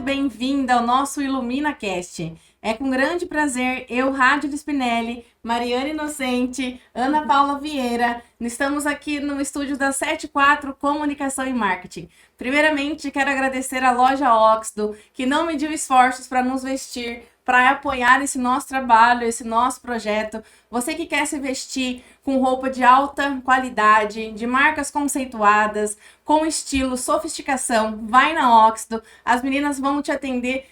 bem-vinda ao nosso IluminaCast. É com grande prazer, eu, Rádio Spinelli, Mariana Inocente, Ana Paula Vieira, estamos aqui no estúdio da 74 Comunicação e Marketing. Primeiramente, quero agradecer à loja Oxdo, que não mediu esforços para nos vestir, para apoiar esse nosso trabalho, esse nosso projeto. Você que quer se vestir com roupa de alta qualidade, de marcas conceituadas, com estilo, sofisticação, vai na Oxdo. As meninas vão te atender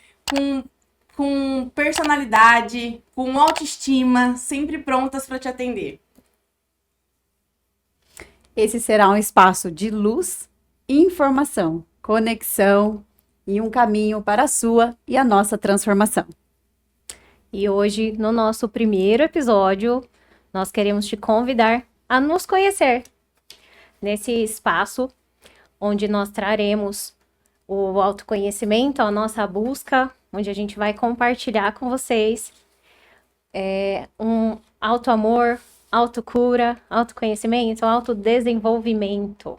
com personalidade, com autoestima, sempre prontas para te atender. Esse será um espaço de luz, informação, conexão e um caminho para a sua e a nossa transformação. E hoje, no nosso primeiro episódio, nós queremos te convidar a nos conhecer nesse espaço onde nós traremos o autoconhecimento, a nossa busca, onde a gente vai compartilhar com vocês um autoamor, autocura, autoconhecimento, autodesenvolvimento.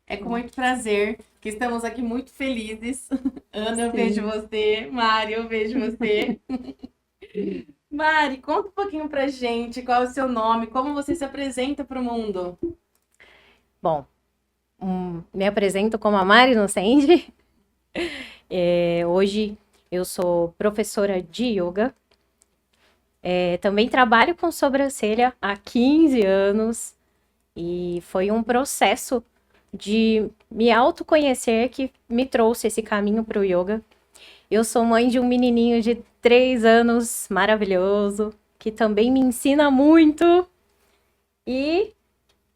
É com muito prazer que estamos aqui muito felizes. Ana, eu Sim. vejo você. Mari, eu vejo você. Mari, conta um pouquinho pra gente qual é o seu nome, como você se apresenta para o mundo. Bom, me apresento como a Mari Inocente. Hoje eu sou professora de yoga. Também trabalho com sobrancelha há 15 anos. E foi um processo de me autoconhecer que me trouxe esse caminho para o yoga. Eu sou mãe de um menininho de 3 anos, maravilhoso, que também me ensina muito. E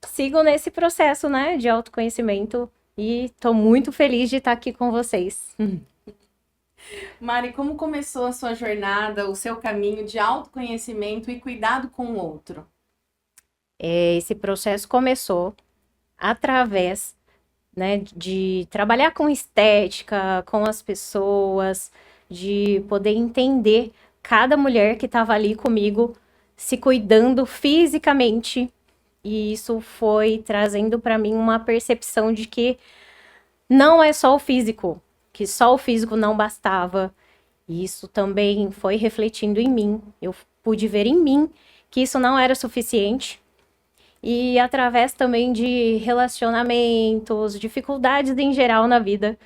sigo nesse processo, né, de autoconhecimento. E estou muito feliz de estar aqui com vocês. Mari, como começou a sua jornada, o seu caminho de autoconhecimento e cuidado com o outro? Esse processo começou através, né, de trabalhar com estética, com as pessoas, de poder entender cada mulher que estava ali comigo se cuidando fisicamente. E isso foi trazendo para mim uma percepção de que não é só o físico, que só o físico não bastava. E isso também foi refletindo em mim. Eu pude ver em mim que isso não era suficiente. E através também de relacionamentos, dificuldades em geral na vida,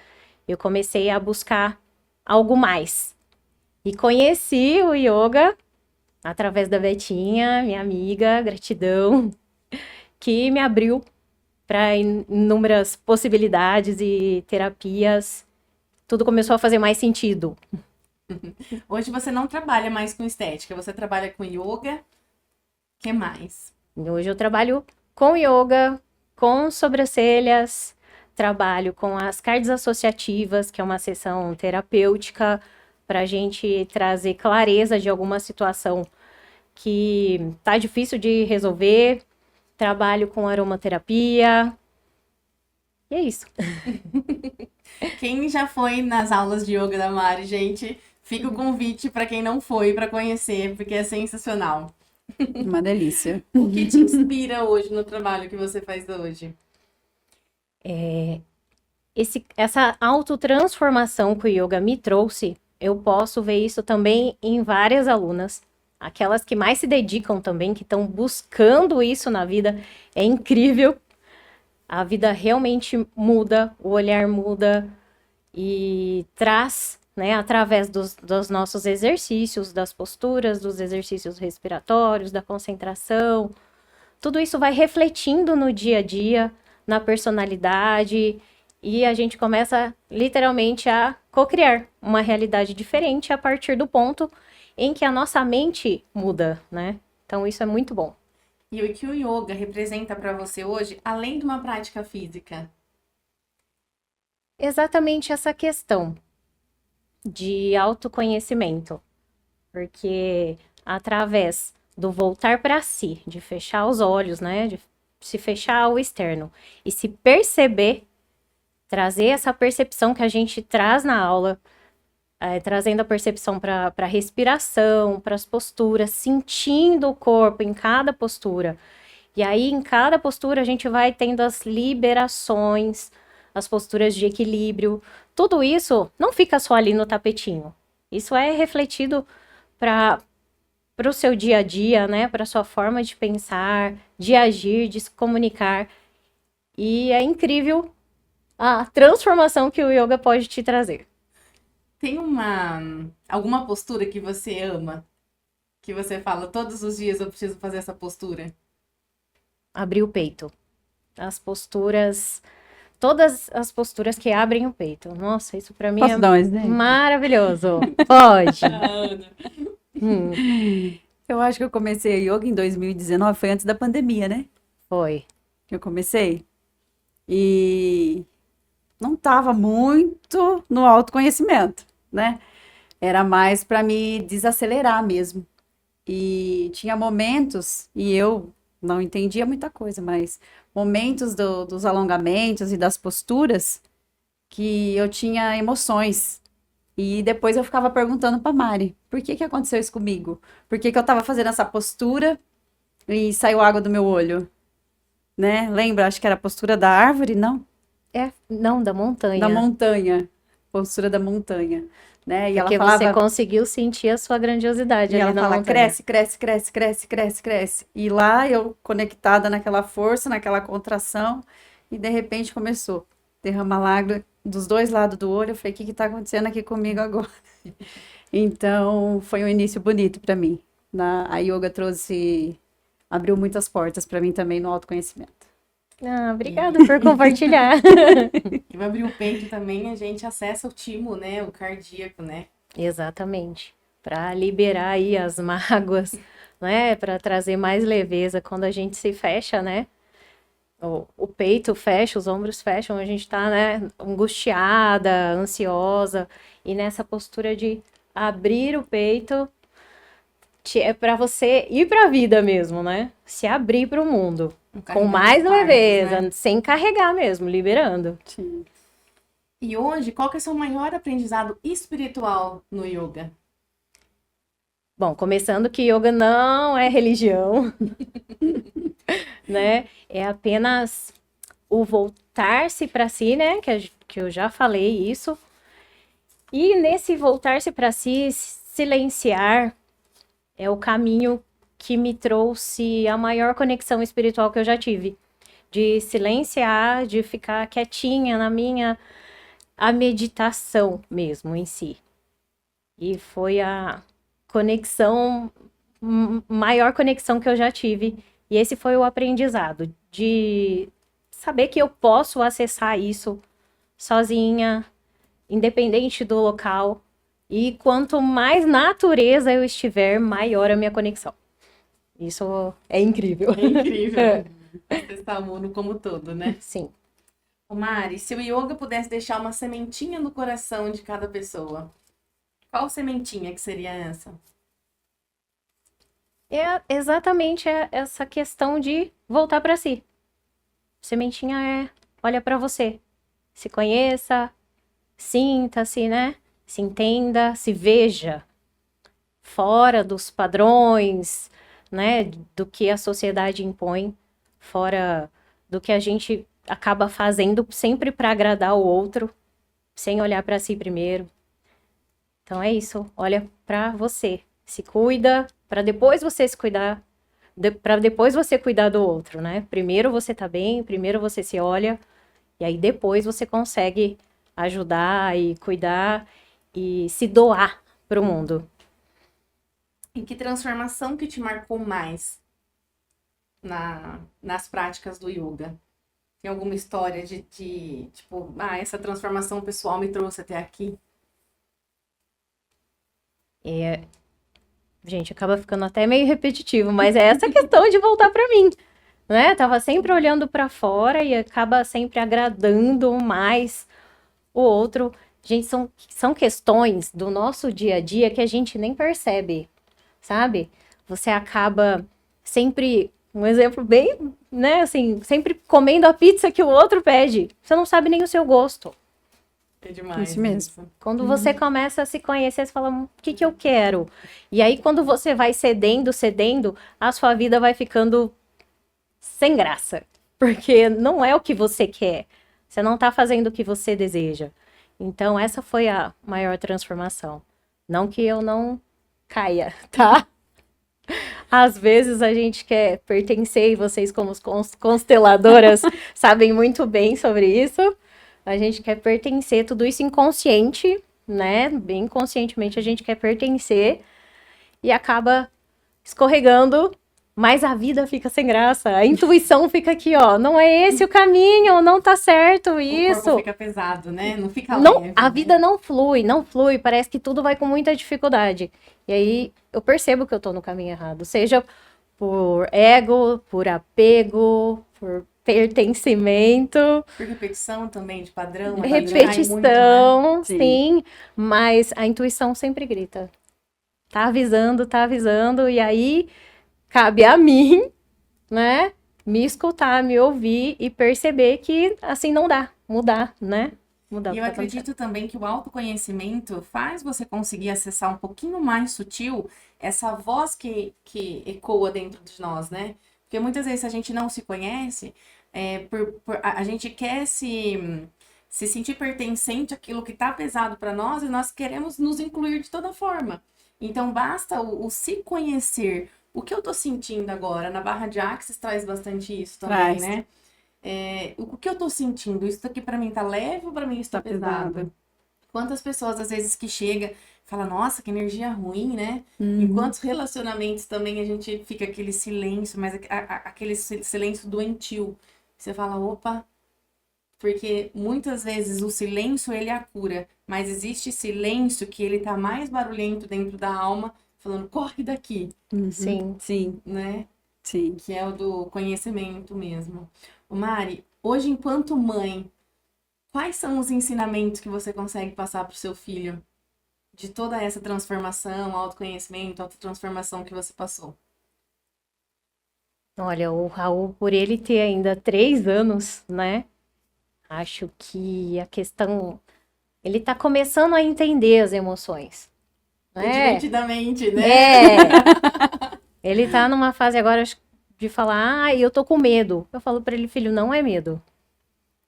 eu comecei a buscar algo mais. E conheci o yoga através da Betinha, minha amiga, gratidão, que me abriu para inúmeras possibilidades e terapias. Tudo começou a fazer mais sentido. Hoje você não trabalha mais com estética, você trabalha com yoga. O que mais? Hoje eu trabalho com yoga, com sobrancelhas, trabalho com as cards associativas, que é uma sessão terapêutica para a gente trazer clareza de alguma situação que tá difícil de resolver. Trabalho com aromaterapia. E é isso. Quem já foi nas aulas de yoga da Mari, gente, fica o convite para quem não foi para conhecer, porque é sensacional. Uma delícia. O que te inspira hoje no trabalho que você faz hoje? Essa autotransformação que o yoga me trouxe, eu posso ver isso também em várias alunas. Aquelas que mais se dedicam também, que estão buscando isso na vida. É incrível. A vida realmente muda, o olhar muda e traz, né, através dos nossos exercícios, das posturas, dos exercícios respiratórios, da concentração. Tudo isso vai refletindo no dia a dia, na personalidade, e a gente começa literalmente a cocriar uma realidade diferente a partir do ponto em que a nossa mente muda, né? Então isso é muito bom. E o que o yoga representa para você hoje, além de uma prática física? Exatamente essa questão de autoconhecimento, porque através do voltar para si, de fechar os olhos, né, de se fechar ao externo e se perceber, trazer essa percepção que a gente traz na aula, trazendo a percepção para a respiração, para as posturas, sentindo o corpo em cada postura. E aí, em cada postura, a gente vai tendo as liberações, as posturas de equilíbrio, tudo isso não fica só ali no tapetinho. Isso é refletido para o seu dia a dia, né? Para sua forma de pensar, de agir, de se comunicar. E é incrível a transformação que o yoga pode te trazer. Tem alguma postura que você ama? Que você fala, todos os dias eu preciso fazer essa postura? Abrir o peito. As posturas, todas as posturas que abrem o peito. Nossa, isso para mim Posso é dar um exemplo? maravilhoso. Pode. Eu acho que eu comecei yoga em 2019, foi antes da pandemia, né? Foi. Que eu comecei. E não estava muito no autoconhecimento, né? Era mais para me desacelerar mesmo. E tinha momentos, e eu não entendia muita coisa, mas momentos dos alongamentos e das posturas que eu tinha emoções. E depois eu ficava perguntando para Mari, por que que aconteceu isso comigo? Por que que eu estava fazendo essa postura e saiu água do meu olho? Né? Lembra? Acho que era a postura da árvore, não? Não, da montanha. Da montanha. Postura da montanha. Né? E ela Porque falava, você conseguiu sentir a sua grandiosidade e ali ela na fala, montanha. cresce, cresce, cresce, cresce, cresce, cresce. E lá eu conectada naquela força, naquela contração, e de repente começou. Derrama lágrima dos dois lados do olho. Eu falei, o que que tá acontecendo aqui comigo agora? Então, foi um início bonito para mim. A yoga abriu muitas portas para mim também no autoconhecimento. Ah, obrigada por compartilhar. E vai abrir o peito também, a gente acessa o timo, né? O cardíaco, né? Exatamente. Para liberar aí as mágoas, né? Para trazer mais leveza quando a gente se fecha, né? O peito fecha, os ombros fecham, a gente tá, né, angustiada, ansiosa. E nessa postura de abrir o peito, é para você ir para a vida mesmo, né? Se abrir para o mundo. Um Com caminho mais de partes, leveza, né? sem carregar mesmo, liberando. Sim. E hoje, qual que é o seu maior aprendizado espiritual no yoga? Bom, começando que yoga não é religião, né? É apenas o voltar-se para si, né? Que eu já falei isso. E nesse voltar-se para si, silenciar é o caminho que me trouxe a maior conexão espiritual que eu já tive. De silenciar, de ficar quietinha na a meditação mesmo em si. E foi a conexão, maior conexão que eu já tive. E esse foi o aprendizado, de saber que eu posso acessar isso sozinha, independente do local. E quanto mais natureza eu estiver, maior a minha conexão. Isso é incrível. É incrível. Acessar o mundo como todo, né? Sim. Ô Mari, se o yoga pudesse deixar uma sementinha no coração de cada pessoa, qual sementinha que seria essa? É exatamente essa questão de voltar para si. Sementinha olha para você. Se conheça, sinta-se, né? Se entenda, se veja fora dos padrões, né? Do que a sociedade impõe, fora do que a gente acaba fazendo sempre para agradar o outro, sem olhar para si primeiro. Então é isso, olha para você, se cuida, para depois você se cuidar, para depois você cuidar do outro, né? Primeiro você tá bem, primeiro você se olha, e aí depois você consegue ajudar e cuidar e se doar para o mundo. E que transformação que te marcou mais nas práticas do yoga? Tem alguma história de tipo, essa transformação pessoal me trouxe até aqui? Gente, acaba ficando até meio repetitivo, mas é essa questão de voltar para mim, né? Tava sempre olhando para fora e acaba sempre agradando mais o outro. Gente, são questões do nosso dia a dia que a gente nem percebe, sabe? Você acaba sempre, um exemplo bem, né, assim, sempre comendo a pizza que o outro pede. Você não sabe nem o seu gosto. É demais. Isso mesmo. Quando você começa a se conhecer, você fala, o que eu quero? E aí, quando você vai cedendo, a sua vida vai ficando sem graça. Porque não é o que você quer. Você não tá fazendo o que você deseja. Então, essa foi a maior transformação. Não que eu não caia, tá? Às vezes a gente quer pertencer, e vocês, como consteladoras, sabem muito bem sobre isso. A gente quer pertencer, tudo isso inconsciente, né? Bem conscientemente a gente quer pertencer e acaba escorregando, mas a vida fica sem graça. A intuição fica aqui, ó. Não é esse o caminho, não tá certo isso. O corpo fica pesado, né? Não fica Não, leve, a né? vida não flui, parece que tudo vai com muita dificuldade. E aí eu percebo que eu tô no caminho errado, seja por ego, por apego, por pertencimento, Por repetição também de padrão. a gente cai muito, né? repetição, Sim. sim, mas a intuição sempre grita. Tá avisando, e aí cabe a mim, né, me escutar, me ouvir e perceber que assim não dá, mudar, né? Mudar o E que eu tá acontecendo. acredito também que o autoconhecimento faz você conseguir acessar um pouquinho mais sutil essa voz que ecoa dentro de nós, né? Porque muitas vezes a gente não se conhece, a gente quer se sentir pertencente àquilo que está pesado para nós e nós queremos nos incluir de toda forma. Então basta o se conhecer. O que eu tô sentindo agora? Na Barra de Axis traz bastante isso também, Traz. né? O que eu tô sentindo? Isso aqui pra mim tá leve ou pra mim isso tá Tá pesado? pesado. Quantas pessoas às vezes que chega fala, nossa, que energia ruim, né? Uhum. Em quantos relacionamentos também a gente fica aquele silêncio, mas aquele silêncio doentio. Você fala, opa, porque muitas vezes o silêncio ele é a cura, mas existe silêncio que ele tá mais barulhento dentro da alma, falando, corre daqui, Uhum. Sim. Sim, né? sim. Que é o do conhecimento mesmo. O Mari, hoje enquanto mãe, quais são os ensinamentos que você consegue passar para o seu filho de toda essa transformação, autoconhecimento, autotransformação que você passou? Olha, o Raul, por ele ter ainda 3 anos, né? Acho que a questão. Ele tá começando a entender as emoções. Né? Divertidamente, né? É. Ele tá numa fase agora acho, de falar, ah, eu tô com medo. Eu falo pra ele, filho, não é medo.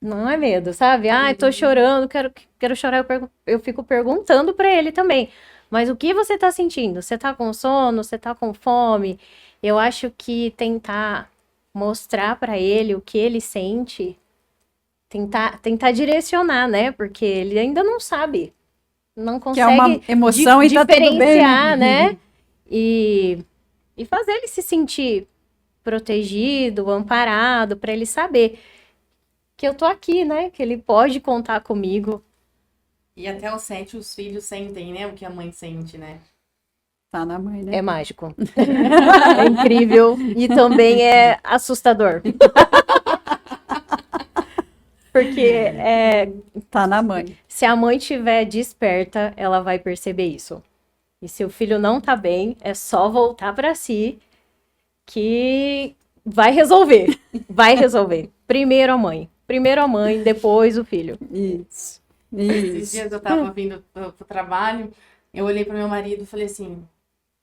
Não é medo, sabe? Ah, tô chorando, quero chorar. Eu fico perguntando pra ele também. Mas o que você tá sentindo? Você tá com sono? Você tá com fome? Eu acho que tentar mostrar pra ele o que ele sente, tentar direcionar, né? Porque ele ainda não sabe. Não Que é uma consegue emoção e tá tudo bem. diferenciar, né? E fazer ele se sentir protegido, amparado, para ele saber que eu tô aqui, né? Que ele pode contar comigo. E até os 7 os filhos sentem, né? O que a mãe sente, né? Tá na mãe, né? É mágico. É incrível e também é assustador. Porque Tá na mãe. se a mãe estiver desperta, ela vai perceber isso. E se o filho não tá bem, é só voltar para si que vai resolver. Vai resolver. Primeiro a mãe, depois o filho. Isso. Esses Isso. dias eu tava vindo pro trabalho, eu olhei pro meu marido e falei assim,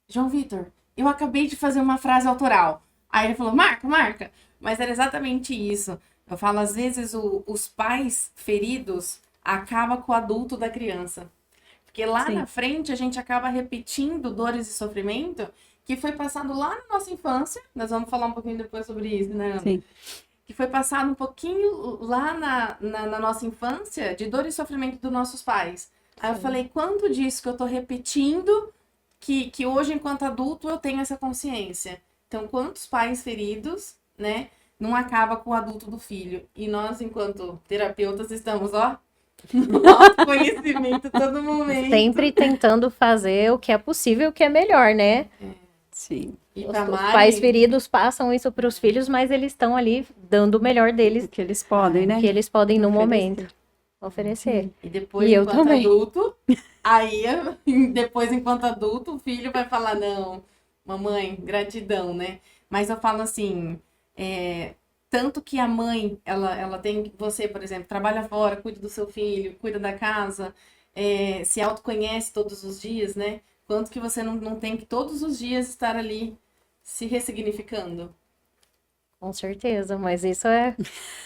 João Vitor, eu acabei de fazer uma frase autoral. Aí ele falou, marca. Mas era exatamente isso. Eu falo, às vezes os pais feridos acabam com o adulto da criança. Porque lá Sim. na frente a gente acaba repetindo dores e sofrimento que foi passado lá na nossa infância. Nós vamos falar um pouquinho depois sobre isso, né, Ana? Sim. Que foi passado um pouquinho lá na nossa infância de dor e sofrimento dos nossos pais. Aí eu falei, quanto disso que eu tô repetindo que hoje, enquanto adulto, eu tenho essa consciência. Então, quantos pais feridos, né, não acaba com o adulto do filho? E nós, enquanto terapeutas, estamos, ó, no autoconhecimento todo momento. Sempre tentando fazer o que é possível, o que é melhor, né? Sim. E Os pra Mari, pais feridos passam isso para os filhos, mas eles estão ali dando o melhor O deles, que eles podem, né? que eles podem no Oferecer. momento oferecer. e depois, E eu enquanto também. adulto, aí, depois, enquanto adulto, o filho vai falar, não, mamãe, gratidão, né? Mas eu falo assim, tanto que a mãe, ela tem, você, por exemplo, trabalha fora, cuida do seu filho, cuida da casa, se autoconhece todos os dias, né? Quanto que você não tem que todos os dias estar ali se ressignificando. Com certeza, mas isso é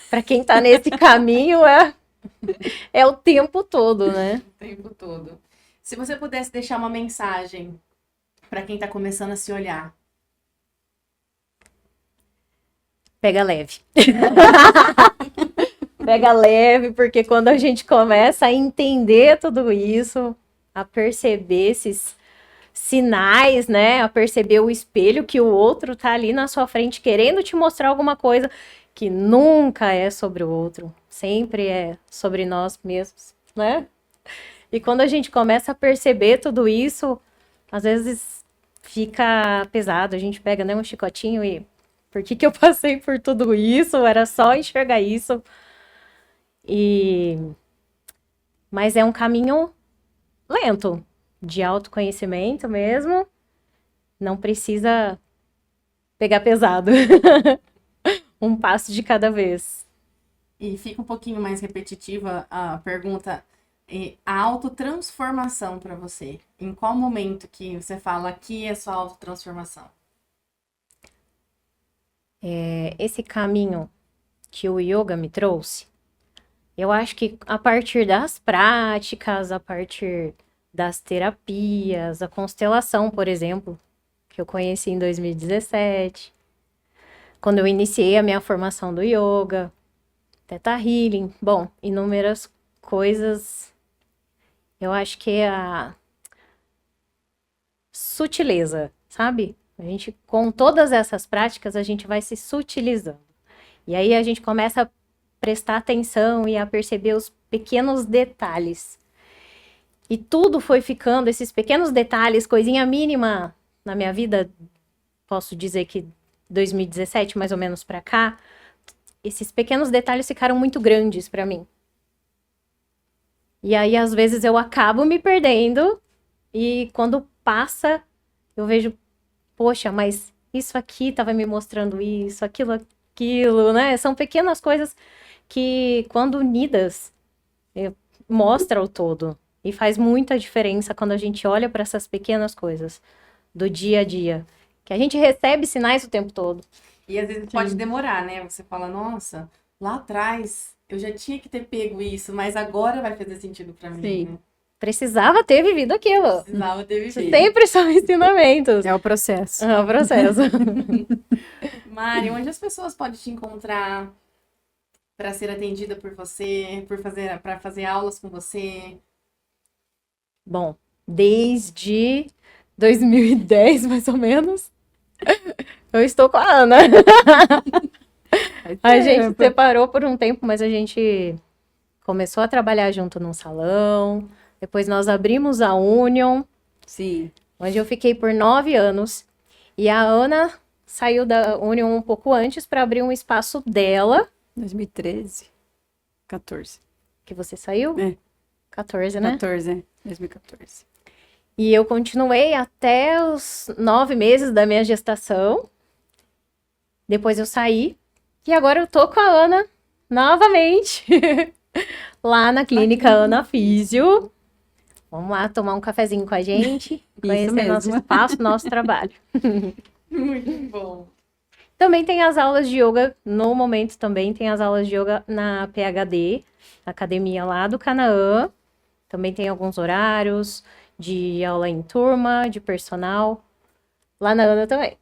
para quem tá nesse caminho É o tempo todo, né? O tempo todo. Se você pudesse deixar uma mensagem para quem está começando a se olhar. Pega leve. Pega leve, porque quando a gente começa a entender tudo isso, a perceber esses sinais, né? A perceber o espelho que o outro tá ali na sua frente querendo te mostrar alguma coisa que nunca é sobre o outro, sempre é sobre nós mesmos, né? E quando a gente começa a perceber tudo isso, às vezes fica pesado, a gente pega, né, um chicotinho e por que que eu passei por tudo isso? Era só enxergar isso. Mas é um caminho lento, de autoconhecimento mesmo. Não precisa pegar pesado. Um passo de cada vez. E fica um pouquinho mais repetitiva a pergunta. A autotransformação para você. Em qual momento que você fala aqui é sua autotransformação? Esse caminho que o yoga me trouxe, eu acho que a partir das práticas, a partir das terapias, a constelação, por exemplo, que eu conheci em 2017, quando eu iniciei a minha formação do yoga, Theta Healing, bom, inúmeras coisas. Eu acho que é a sutileza, sabe? A gente, com todas essas práticas, a gente vai se sutilizando. E aí a gente começa a prestar atenção e a perceber os pequenos detalhes. E tudo foi ficando, esses pequenos detalhes, coisinha mínima na minha vida, posso dizer que 2017, mais ou menos pra cá, esses pequenos detalhes ficaram muito grandes pra mim. E aí, às vezes, eu acabo me perdendo e quando passa, eu vejo, poxa, mas isso aqui estava me mostrando isso, aquilo, né? São pequenas coisas que, quando unidas, mostra o todo. E faz muita diferença quando a gente olha para essas pequenas coisas do dia a dia. Que a gente recebe sinais o tempo todo. E às vezes pode demorar, né? Você fala, nossa, lá atrás eu já tinha que ter pego isso, mas agora vai fazer sentido para mim. Sim. Né? Precisava ter vivido aquilo. Precisava ter vivido. Sempre são ensinamentos. É o processo. É o processo. Mari, onde as pessoas podem te encontrar para ser atendida por você, para fazer aulas com você? Bom, desde 2010, mais ou menos, eu estou com a Ana. A gente se separou por um tempo, mas a gente começou a trabalhar junto num salão. Depois nós abrimos a Union, Sim. onde eu fiquei por 9 anos. E a Ana saiu da Union um pouco antes para abrir um espaço dela. 2013, 14. Que você saiu? É. 14, né? 14, 2014. E eu continuei até os 9 meses da minha gestação. Depois eu saí. E agora eu tô com a Ana novamente. Lá na clínica Ana Físio. Vamos lá tomar um cafezinho com a gente. Conhecer nosso espaço, nosso trabalho. Muito bom. Também tem as aulas de yoga. No momento também tem as aulas de yoga na PhD. Academia lá do Canaã. Também tem alguns horários de aula em turma, de personal. Lá na Ana também.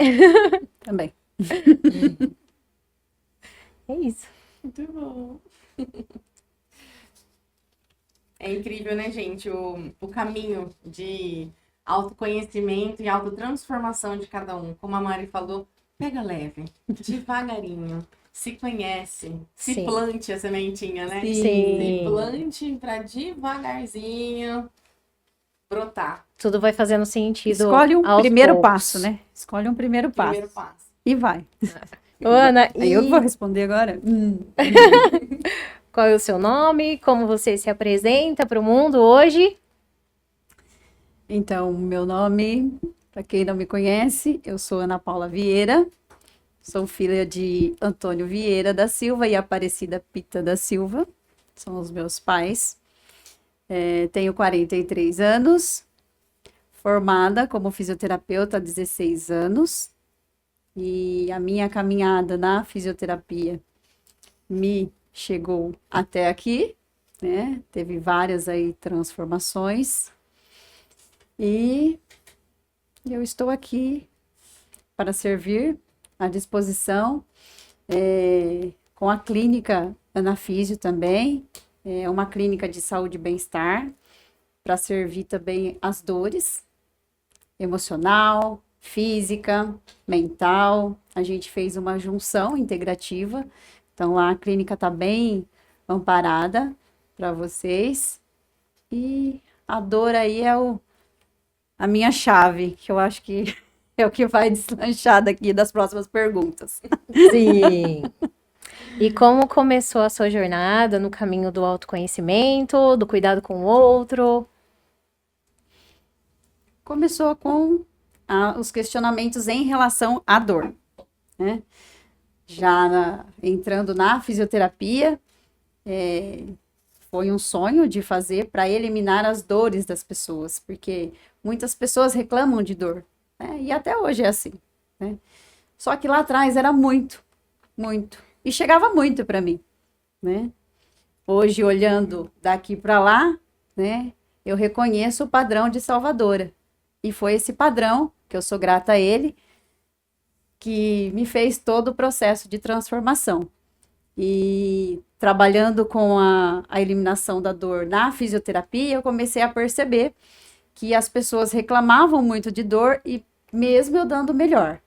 Também. É isso. Muito bom. É incrível, né, gente? O caminho de autoconhecimento e autotransformação de cada um. Como a Mari falou, pega leve, devagarinho. Se conhece, se Sim. plante a sementinha, né? Sim. Se plante para devagarzinho brotar. Tudo vai fazendo sentido. Escolhe um aos primeiro poucos. passo, né? Escolhe um primeiro passo. Primeiro passo. E vai. Ô, Ana, Aí eu vou responder agora. qual é o seu nome? Como você se apresenta para o mundo hoje? Então, meu nome, para quem não me conhece, eu sou Ana Paula Vieira. Sou filha de Antônio Vieira da Silva e Aparecida Pita da Silva. São os meus pais. Tenho 43 anos. Formada como fisioterapeuta há 16 anos. E a minha caminhada na fisioterapia me chegou até aqui. né? Teve várias aí transformações. E eu estou aqui para servir, à disposição, com a clínica Anafísio também, uma clínica de saúde e bem-estar, para servir também as dores emocional, física, mental. A gente fez uma junção integrativa, então lá a clínica está bem amparada para vocês. E a dor aí é a minha chave, que eu acho que é o que vai deslanchar daqui das próximas perguntas. Sim. E como começou a sua jornada no caminho do autoconhecimento, do cuidado com o outro? Começou com os questionamentos em relação à dor, né? Já entrando na fisioterapia, foi um sonho de fazer para eliminar as dores das pessoas, porque muitas pessoas reclamam de dor, né? E até hoje é assim, né? Só que lá atrás era muito, muito, e chegava muito para mim, né? Hoje, olhando daqui para lá, né, eu reconheço o padrão de Salvadora. E foi esse padrão, que eu sou grata a ele, que me fez todo o processo de transformação. E trabalhando com a eliminação da dor na fisioterapia, eu comecei a perceber que as pessoas reclamavam muito de dor e mesmo eu dando melhor.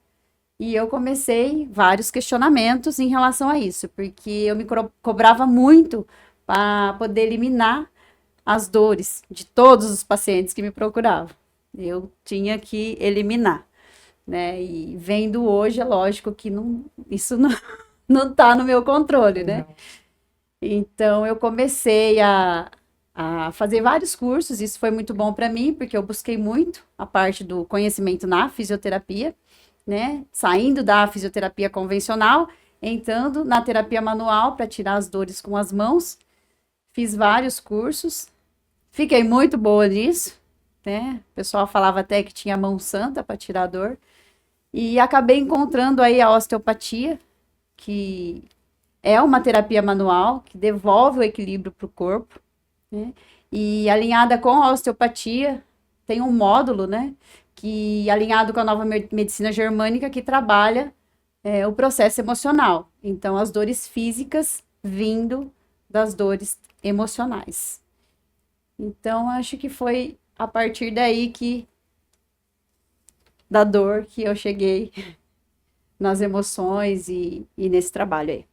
E eu comecei vários questionamentos em relação a isso, porque eu me cobrava muito para poder eliminar as dores de todos os pacientes que me procuravam. Eu tinha que eliminar, né? E vendo hoje, é lógico que isso não está no meu controle, né? Não. Então, eu comecei a fazer vários cursos, isso foi muito bom para mim, porque eu busquei muito a parte do conhecimento na fisioterapia, né? Saindo da fisioterapia convencional, entrando na terapia manual para tirar as dores com as mãos. Fiz vários cursos, fiquei muito boa nisso, né? O pessoal falava até que tinha mão santa para tirar a dor. E acabei encontrando aí a osteopatia, que é uma terapia manual, que devolve o equilíbrio para o corpo, né? E alinhada com a osteopatia, tem um módulo, né? Que alinhado com a nova medicina germânica, que trabalha o processo emocional. Então, as dores físicas vindo das dores emocionais. Então, acho que foi a partir daí da dor que eu cheguei nas emoções e nesse trabalho aí.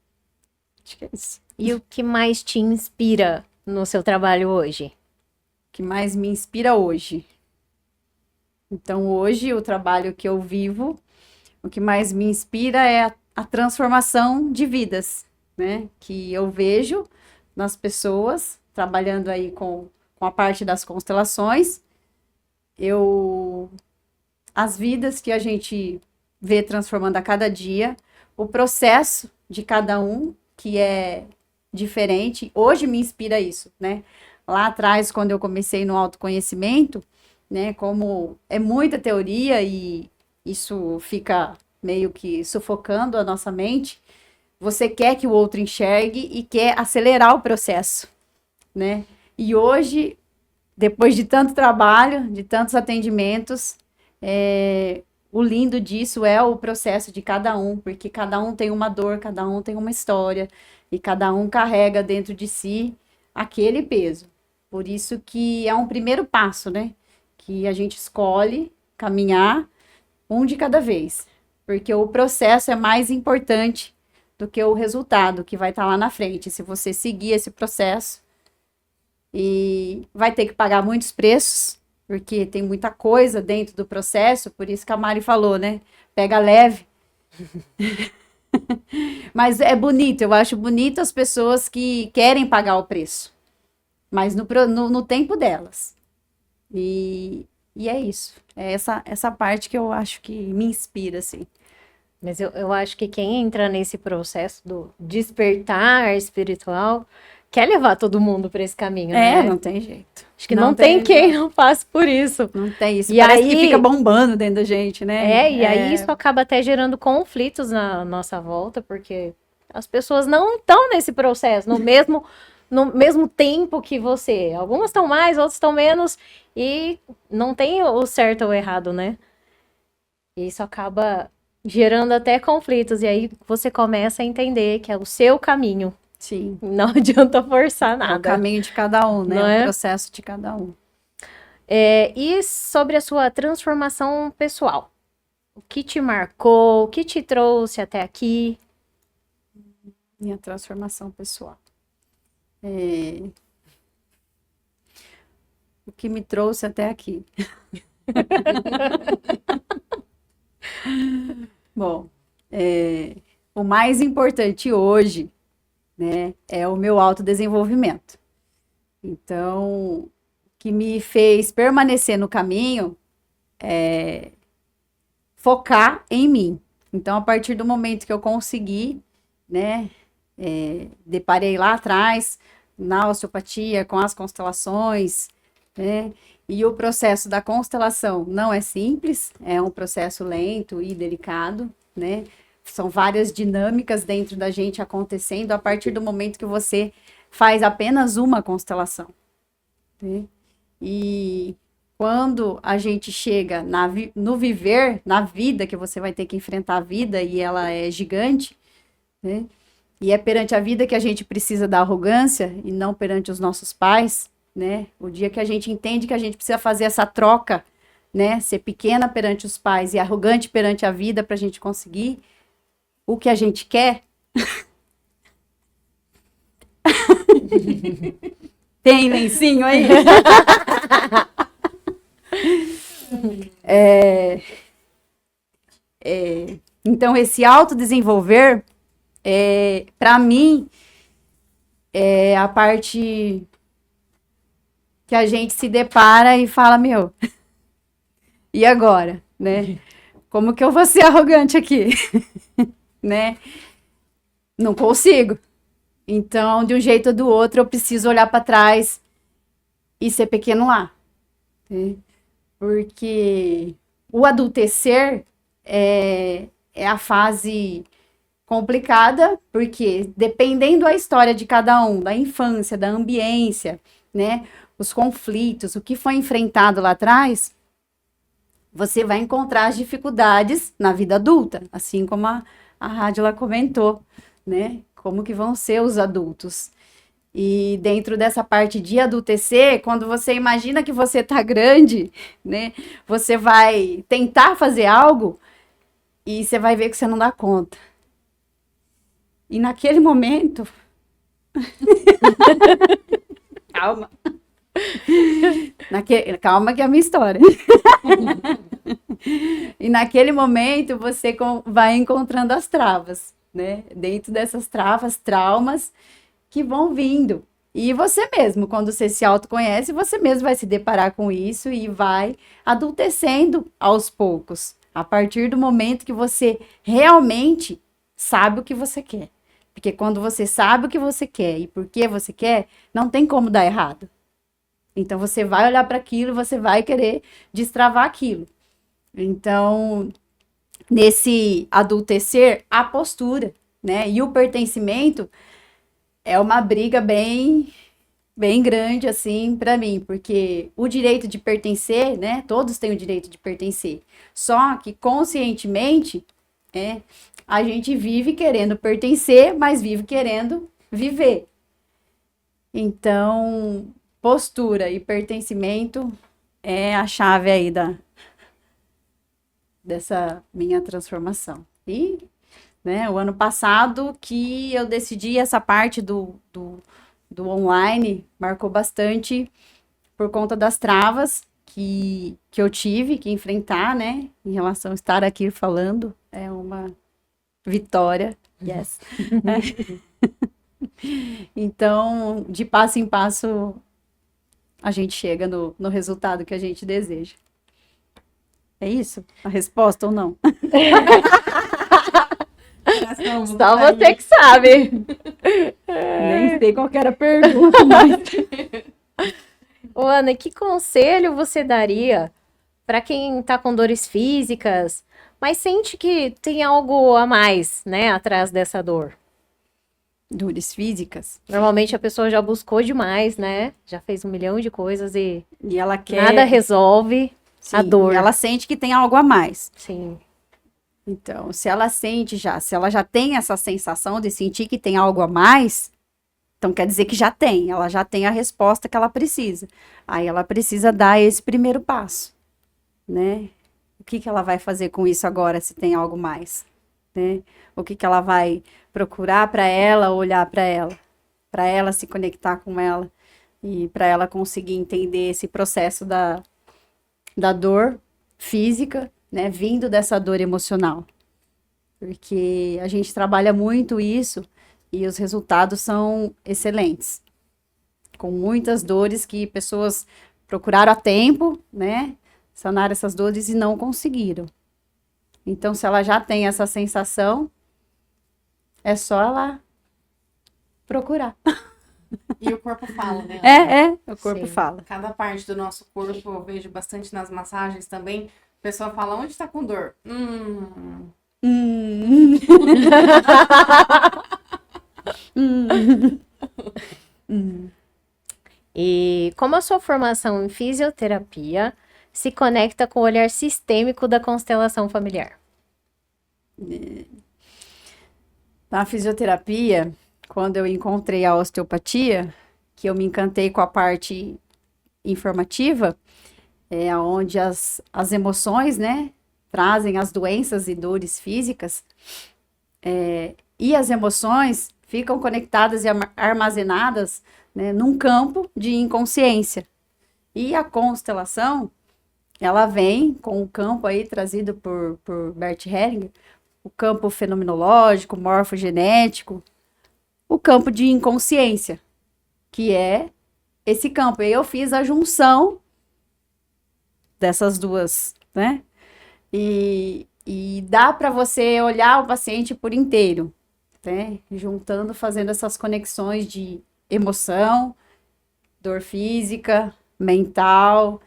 Acho que é isso. E o que mais te inspira no seu trabalho hoje? O que mais me inspira hoje? Então, hoje, o trabalho que eu vivo, o que mais me inspira é a transformação de vidas, né? Que eu vejo nas pessoas, trabalhando aí com a parte das constelações, as vidas que a gente vê transformando a cada dia, o processo de cada um, que é diferente, hoje me inspira isso, né? Lá atrás, quando eu comecei no autoconhecimento, né, como é muita teoria e isso fica meio que sufocando a nossa mente, você quer que o outro enxergue e quer acelerar o processo, né? E hoje, depois de tanto trabalho, de tantos atendimentos, o lindo disso é o processo de cada um, porque cada um tem uma dor, cada um tem uma história, e cada um carrega dentro de si aquele peso. Por isso que é um primeiro passo, né? Que a gente escolhe caminhar um de cada vez, porque o processo é mais importante do que o resultado que vai estar lá na frente. Se você seguir esse processo, e vai ter que pagar muitos preços, porque tem muita coisa dentro do processo, por isso que a Mari falou, né? Pega leve. Mas é bonito, eu acho bonito as pessoas que querem pagar o preço, mas no tempo delas. E é isso, é essa parte que eu acho que me inspira, assim. Mas eu acho que quem entra nesse processo do despertar espiritual quer levar todo mundo para esse caminho, né? Não tem jeito. Acho que não tem quem não passe por isso. Não tem isso. E parece aí, que fica bombando dentro da gente, né? E aí isso acaba até gerando conflitos na nossa volta, porque as pessoas não estão nesse processo, no no mesmo tempo que você. Algumas estão mais, outras estão menos, e não tem o certo ou o errado, né? E isso acaba gerando até conflitos, e aí você começa a entender que é o seu caminho. Sim. Não adianta forçar É o nada. caminho de cada um, né? Não É é? o processo de cada um. E sobre a sua transformação pessoal? O que te marcou? O que te trouxe até aqui? Minha transformação pessoal. O que me trouxe até aqui. Bom, o mais importante hoje, né, é o meu autodesenvolvimento. Então, o que me fez permanecer no caminho é focar em mim. Então, a partir do momento que eu consegui, né, deparei lá atrás na osteopatia com as constelações, né, e o processo da constelação não é simples, é um processo lento e delicado, né? São várias dinâmicas dentro da gente acontecendo a partir do momento que você faz apenas uma constelação, né? E quando a gente chega no viver, na vida, que você vai ter que enfrentar a vida e ela é gigante, né? E é perante a vida que a gente precisa da arrogância e não perante os nossos pais, né? O dia que a gente entende que a gente precisa fazer essa troca, né? Ser pequena perante os pais e arrogante perante a vida para a gente conseguir o que a gente quer. Tem lencinho aí? Então, esse autodesenvolver, para mim, é a parte que a gente se depara e fala, meu, e agora, né? Como que eu vou ser arrogante aqui? Né? Não consigo. Então, de um jeito ou do outro, eu preciso olhar para trás e ser pequeno lá. Né? Porque o adultecer é a fase complicada, porque dependendo da história de cada um, da infância, da ambiência, né? Os conflitos, o que foi enfrentado lá atrás, você vai encontrar as dificuldades na vida adulta, assim como a Rádila comentou, né? Como que vão ser os adultos. E dentro dessa parte de adultecer, quando você imagina que você tá grande, né? Você vai tentar fazer algo e você vai ver que você não dá conta. E naquele momento... Calma. Calma que é a minha história. E naquele momento você vai encontrando as travas, né? Dentro dessas travas, traumas que vão vindo. E você mesmo, quando você se autoconhece, você mesmo vai se deparar com isso e vai adultecendo aos poucos. A partir do momento que você realmente sabe o que você quer. Porque quando você sabe o que você quer e por que você quer, não tem como dar errado. Então, você vai olhar para aquilo, você vai querer destravar aquilo. Então, nesse adultecer, a postura, né? E o pertencimento é uma briga bem grande, assim, para mim. Porque o direito de pertencer, né? Todos têm o direito de pertencer. Só que, conscientemente, a gente vive querendo pertencer, mas vive querendo viver. Então... postura e pertencimento é a chave aí dessa minha transformação. E, né, o ano passado que eu decidi essa parte do online, marcou bastante por conta das travas que eu tive que enfrentar, né, em relação a estar aqui falando. É uma vitória, yes. Então, de passo em passo, a gente chega no resultado que a gente deseja. É isso? A resposta ou não? Só você que sabe. Nem sei qual que era a pergunta, mas... Ô, Ana, que conselho você daria para quem está com dores físicas, mas sente que tem algo a mais, né, atrás dessa dor? Dores físicas. Normalmente a pessoa já buscou demais, né? Já fez 1 milhão de coisas e E ela quer... nada resolve a Sim, dor. e ela sente que tem algo a mais. Sim, Então, se ela já tem essa sensação de sentir que tem algo a mais, então quer dizer que já tem, ela já tem a resposta que ela precisa. Aí ela precisa dar esse primeiro passo, né? O que que ela vai fazer com isso agora, se tem algo mais, né? O que que ela vai procurar para ela, olhar para ela se conectar com ela e para ela conseguir entender esse processo da dor física, né, vindo dessa dor emocional. Porque a gente trabalha muito isso e os resultados são excelentes. Com muitas dores que pessoas procuraram a tempo, né, sanar essas dores e não conseguiram. Então, se ela já tem essa sensação, é só ela procurar. E o corpo fala, né, Ana? O corpo Sim. fala. Cada parte do nosso corpo, eu vejo bastante nas massagens também. A pessoa fala, onde tá com dor? Hum. E como a sua formação em fisioterapia se conecta com o olhar sistêmico da constelação familiar? Na fisioterapia, quando eu encontrei a osteopatia, que eu me encantei com a parte informativa, onde as emoções, né, trazem as doenças e dores físicas, e as emoções ficam conectadas e armazenadas, né, num campo de inconsciência. E a constelação, ela vem com o campo aí trazido por Bert Hellinger, o campo fenomenológico, morfogenético, o campo de inconsciência, que é esse campo. E eu fiz a junção dessas duas, né? E dá para você olhar o paciente por inteiro, né? Juntando, fazendo essas conexões de emoção, dor física, mental,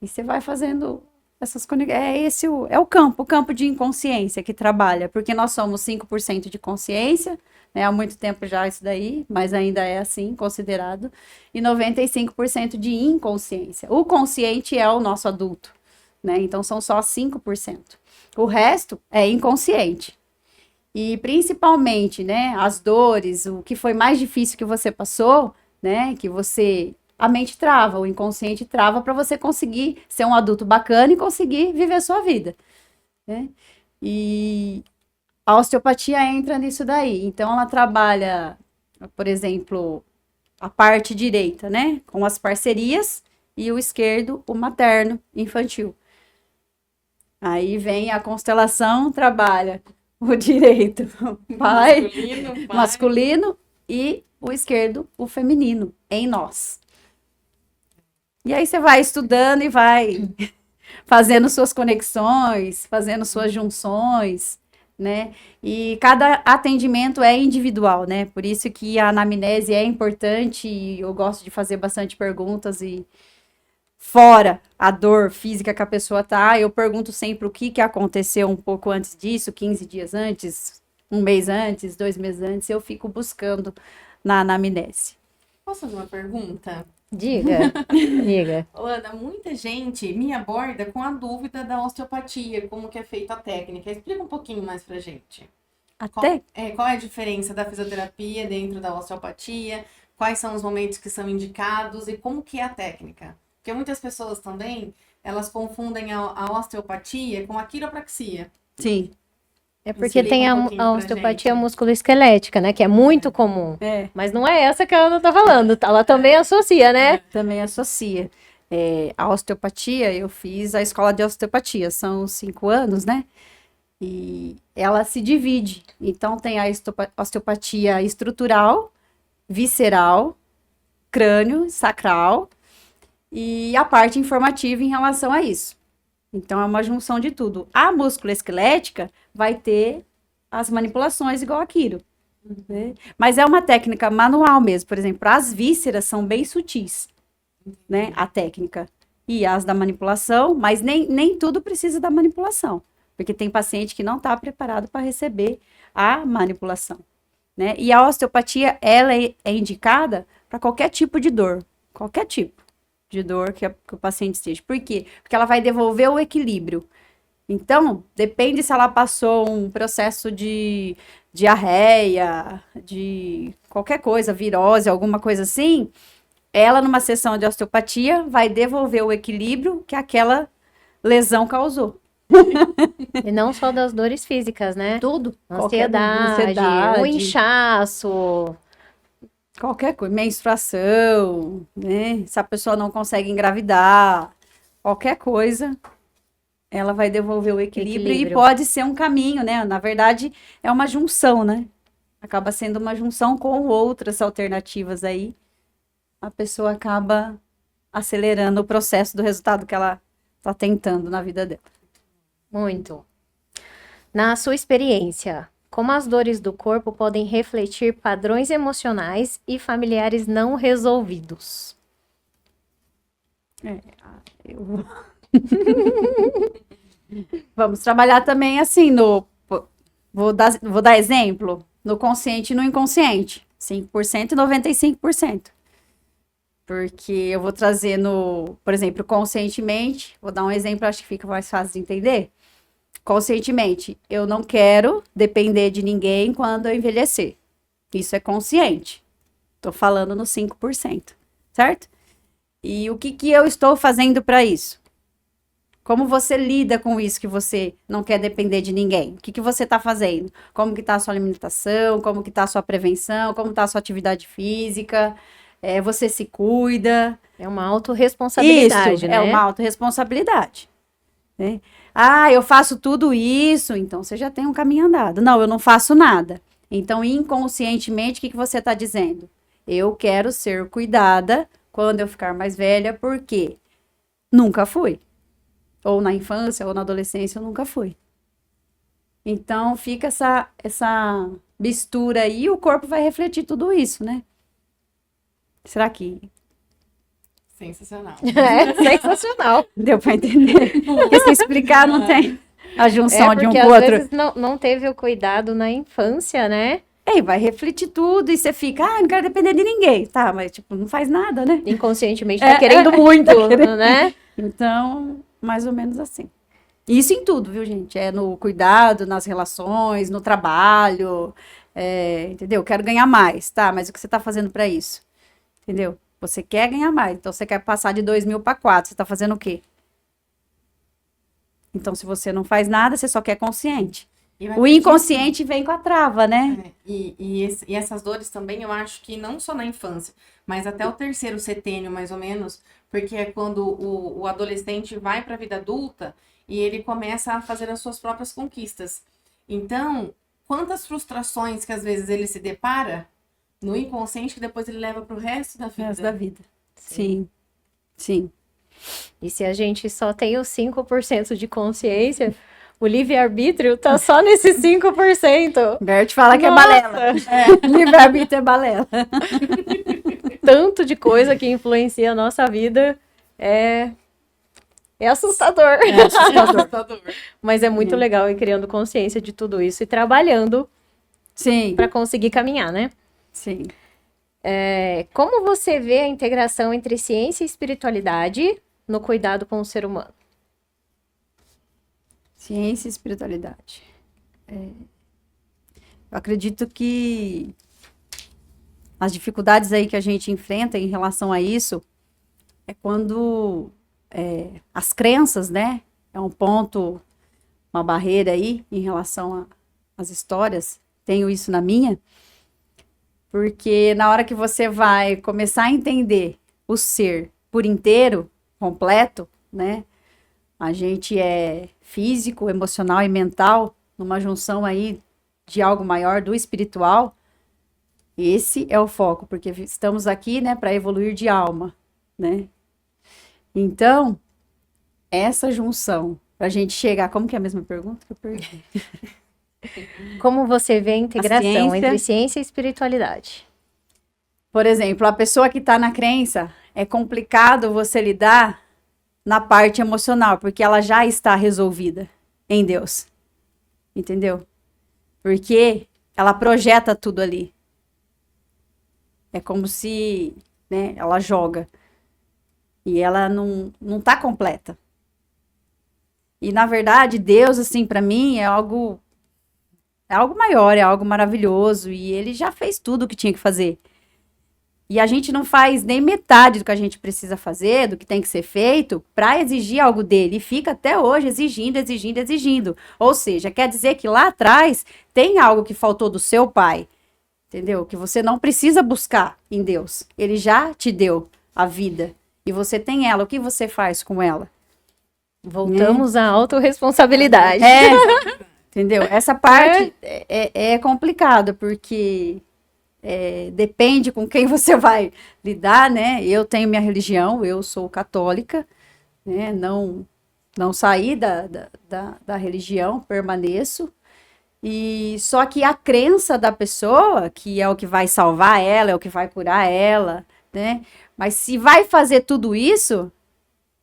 e você vai fazendo essas conexões. É o campo de inconsciência que trabalha, porque nós somos 5% de consciência, né? Há muito tempo já isso daí, mas ainda é assim, considerado, e 95% de inconsciência. O consciente é o nosso adulto, né? Então são só 5%. O resto é inconsciente. E principalmente, né, as dores, o que foi mais difícil que você passou, né, a mente trava, o inconsciente trava para você conseguir ser um adulto bacana e conseguir viver a sua vida, né? E a osteopatia entra nisso daí. Então ela trabalha, por exemplo, a parte direita, né, com as parcerias, e o esquerdo, o materno, infantil. Aí vem a constelação, trabalha o direito, pai, masculino, e o esquerdo, o feminino, em nós. E aí você vai estudando e vai fazendo suas conexões, fazendo suas junções, né? E cada atendimento é individual, né? Por isso que a anamnese é importante e eu gosto de fazer bastante perguntas e fora a dor física que a pessoa tá, eu pergunto sempre o que aconteceu um pouco antes disso, 15 dias antes, 1 mês antes, 2 meses antes, eu fico buscando na anamnese. Posso fazer uma pergunta? Diga, diga. Ana, muita gente me aborda com a dúvida da osteopatia, como que é feita a técnica. Explica um pouquinho mais pra gente. Até Qual é a diferença da fisioterapia dentro da osteopatia? Quais são os momentos que são indicados e como que é a técnica? Porque muitas pessoas também, elas confundem a osteopatia com a quiropraxia. sim. É porque Explica tem um a pouquinho pra osteopatia gente. musculoesquelética, né? Que é muito comum. É, Mas não é essa que a Ana tá falando. Ela também associa, né? também associa. A osteopatia, eu fiz a escola de osteopatia, são 5 anos, né? E ela se divide. Então, tem a osteopatia estrutural, visceral, crânio, sacral, e a parte informativa em relação a isso. Então, é uma junção de tudo. A musculoesquelética vai ter as manipulações igual a quiro, né? Mas é uma técnica manual mesmo. Por exemplo, as vísceras são bem sutis, né? A técnica. E as da manipulação, mas nem tudo precisa da manipulação. Porque tem paciente que não está preparado para receber a manipulação, né? E a osteopatia, ela é indicada para qualquer tipo de dor. Qualquer tipo de dor que o paciente esteja. Por quê? Porque ela vai devolver o equilíbrio. Então, depende se ela passou um processo de diarreia, de qualquer coisa, virose, alguma coisa assim, ela numa sessão de osteopatia vai devolver o equilíbrio que aquela lesão causou. E não só das dores físicas, né? Tudo. Ansiedade, o inchaço. Qualquer coisa, menstruação, né? Se a pessoa não consegue engravidar, qualquer coisa, ela vai devolver o equilíbrio e pode ser um caminho, né? Na verdade, é uma junção, né? Acaba sendo uma junção com outras alternativas aí. A pessoa acaba acelerando o processo do resultado que ela está tentando na vida dela. Muito. Na sua experiência, como as dores do corpo podem refletir padrões emocionais e familiares não resolvidos? Vamos trabalhar também assim vou dar exemplo, no consciente e no inconsciente, 5% e 95%. Porque eu vou trazer por exemplo, conscientemente, vou dar um exemplo, acho que fica mais fácil de entender. Conscientemente, eu não quero depender de ninguém quando eu envelhecer. Isso é consciente. Tô falando no 5%, certo? E o que eu estou fazendo para isso? Como você lida com isso que você não quer depender de ninguém? O que você está fazendo? Como que está a sua alimentação? Como que está a sua prevenção? Como está a sua atividade física? Você se cuida? É uma autorresponsabilidade, isso, né? É uma autorresponsabilidade. Né? Eu faço tudo isso, então você já tem um caminho andado. Não, eu não faço nada. Então, inconscientemente, o que você está dizendo? Eu quero ser cuidada quando eu ficar mais velha, porque nunca fui. Ou na infância, ou na adolescência, eu nunca fui. Então, fica essa mistura aí e o corpo vai refletir tudo isso, né? Será que... Sensacional. Sensacional. Deu para entender? Porque se explicar, não tem a junção de um com o outro. Às vezes não teve o cuidado na infância, né? Vai refletir tudo e você fica, não quero depender de ninguém. Tá, mas tipo, não faz nada, né? Inconscientemente tá querendo muito, né? Então, mais ou menos assim. Isso em tudo, viu, gente? É no cuidado, nas relações, no trabalho, entendeu? Quero ganhar mais, tá? Mas o que você tá fazendo para isso? Entendeu? Você quer ganhar mais, então você quer passar de 2.000 para 4, você tá fazendo o quê? Então, se você não faz nada, você só quer consciente. O inconsciente vem com a trava, né? E essas dores também, eu acho que não só na infância, mas até o terceiro setênio, mais ou menos, porque é quando o adolescente vai para a vida adulta e ele começa a fazer as suas próprias conquistas. Então, quantas frustrações que às vezes ele se depara no inconsciente que depois ele leva para o resto da vida. O resto da vida. Sim. Sim. E se a gente só tem os 5% de consciência, o livre-arbítrio tá só nesses 5%. Bert fala que é balela. Livre-arbítrio é balela. Tanto de coisa que influencia a nossa vida é assustador. É assustador. Mas é muito legal ir criando consciência de tudo isso e trabalhando para conseguir caminhar, né? Sim. Como você vê a integração entre ciência e espiritualidade no cuidado com o ser humano? Ciência e espiritualidade. Eu acredito que as dificuldades aí que a gente enfrenta em relação a isso é quando as crenças, né? É um ponto, uma barreira aí em relação às histórias. Tenho isso na minha. Porque na hora que você vai começar a entender o ser por inteiro, completo, né? A gente é físico, emocional e mental, numa junção aí de algo maior, do espiritual. Esse é o foco, porque estamos aqui, né, para evoluir de alma, né? Então, essa junção, para a gente chegar... Como que é a mesma pergunta que eu perguntei? Como você vê a integração entre ciência e espiritualidade? Por exemplo, a pessoa que está na crença, é complicado você lidar na parte emocional, porque ela já está resolvida em Deus. Entendeu? Porque ela projeta tudo ali. É como se, né, ela joga. E ela não tá completa. E, na verdade, Deus, assim, para mim, é algo maior, é algo maravilhoso. E ele já fez tudo o que tinha que fazer. E a gente não faz nem metade do que a gente precisa fazer, do que tem que ser feito, para exigir algo dele. E fica até hoje exigindo, exigindo, exigindo. Ou seja, quer dizer que lá atrás tem algo que faltou do seu pai, entendeu? Que você não precisa buscar em Deus. Ele já te deu a vida. E você tem ela. O que você faz com ela? Voltamos à autorresponsabilidade. Entendeu? Essa parte é complicada, porque depende com quem você vai lidar, né? Eu tenho minha religião, eu sou católica, né? Não saí da religião, permaneço. E só que a crença da pessoa, que é o que vai salvar ela, é o que vai curar ela, né? Mas se vai fazer tudo isso,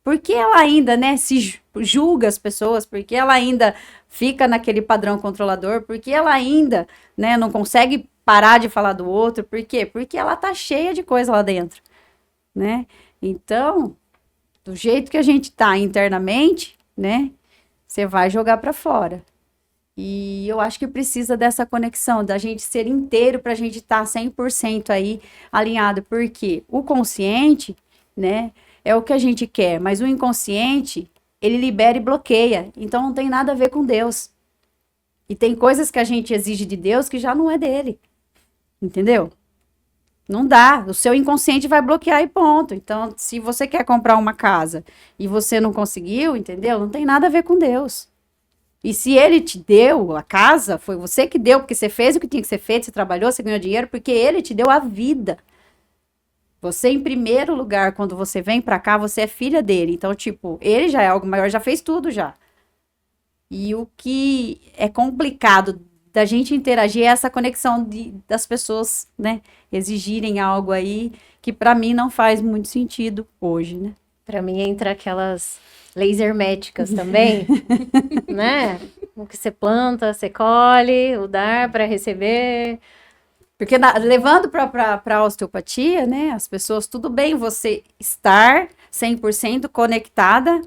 por que ela ainda, né, se julga as pessoas? Por que ela ainda fica naquele padrão controlador? Por que ela ainda, né, não consegue parar de falar do outro? Por quê? Porque ela tá cheia de coisa lá dentro, né? Então, do jeito que a gente tá internamente, né, você vai jogar para fora. E eu acho que precisa dessa conexão, da gente ser inteiro para a gente estar 100% aí alinhado, porque o consciente, né, é o que a gente quer, mas o inconsciente, ele libera e bloqueia, então não tem nada a ver com Deus. E tem coisas que a gente exige de Deus que já não é dele, entendeu? Não dá, o seu inconsciente vai bloquear e ponto. Então, se você quer comprar uma casa e você não conseguiu, entendeu? Não tem nada a ver com Deus. E se ele te deu a casa, foi você que deu, porque você fez o que tinha que ser feito, você trabalhou, você ganhou dinheiro, porque ele te deu a vida. Você, em primeiro lugar, quando você vem pra cá, você é filha dele. Então, tipo, ele já é algo maior, já fez tudo já. E o que é complicado da gente interagir é essa conexão das pessoas, né, exigirem algo aí que pra mim não faz muito sentido hoje, né? Para mim entra aquelas leis herméticas também, né? O que você planta, você colhe, o dar para receber. Porque levando para a osteopatia, né, as pessoas, tudo bem você estar 100% conectada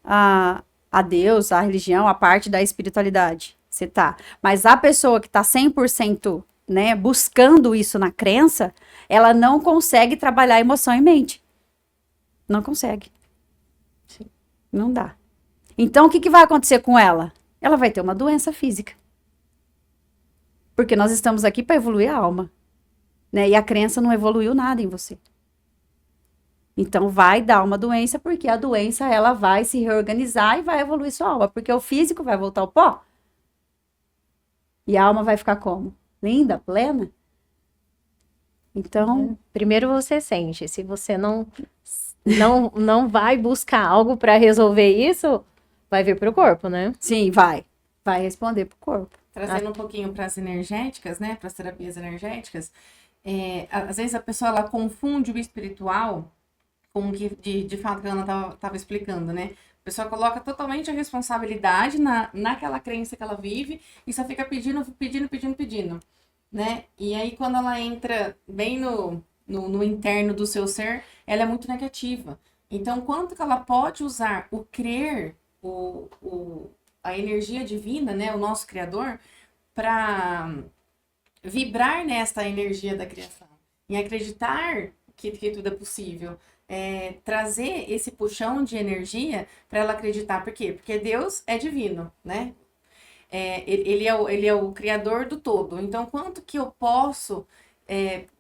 a Deus, à religião, a parte da espiritualidade, você tá. Mas a pessoa que está 100%, né, buscando isso na crença, ela não consegue trabalhar emoção e mente. Não consegue. Sim. Não dá. Então, o que vai acontecer com ela? Ela vai ter uma doença física. Porque nós estamos aqui para evoluir a alma, né? E a crença não evoluiu nada em você. Então, vai dar uma doença, porque a doença, ela vai se reorganizar e vai evoluir sua alma. Porque o físico vai voltar ao pó. E a alma vai ficar como? Linda, plena? Então... Primeiro você sente. Se você não vai buscar algo para resolver isso, vai vir pro corpo, né? Sim, vai. Vai responder pro corpo. Trazendo um pouquinho para as energéticas, né? Para as terapias energéticas. Às vezes a pessoa, ela confunde o espiritual com o que, de fato, que a Ana estava explicando, né? A pessoa coloca totalmente a responsabilidade naquela crença que ela vive e só fica pedindo, né? E aí, quando ela entra bem no interno do seu ser, ela é muito negativa. Então, quanto que ela pode usar o crer, a energia divina, né, o nosso Criador, para vibrar nesta energia da criação, em acreditar que tudo é possível, trazer esse puxão de energia para ela acreditar. Por quê? Porque Deus é divino, né? Ele é o Criador do todo. Então, quanto que eu posso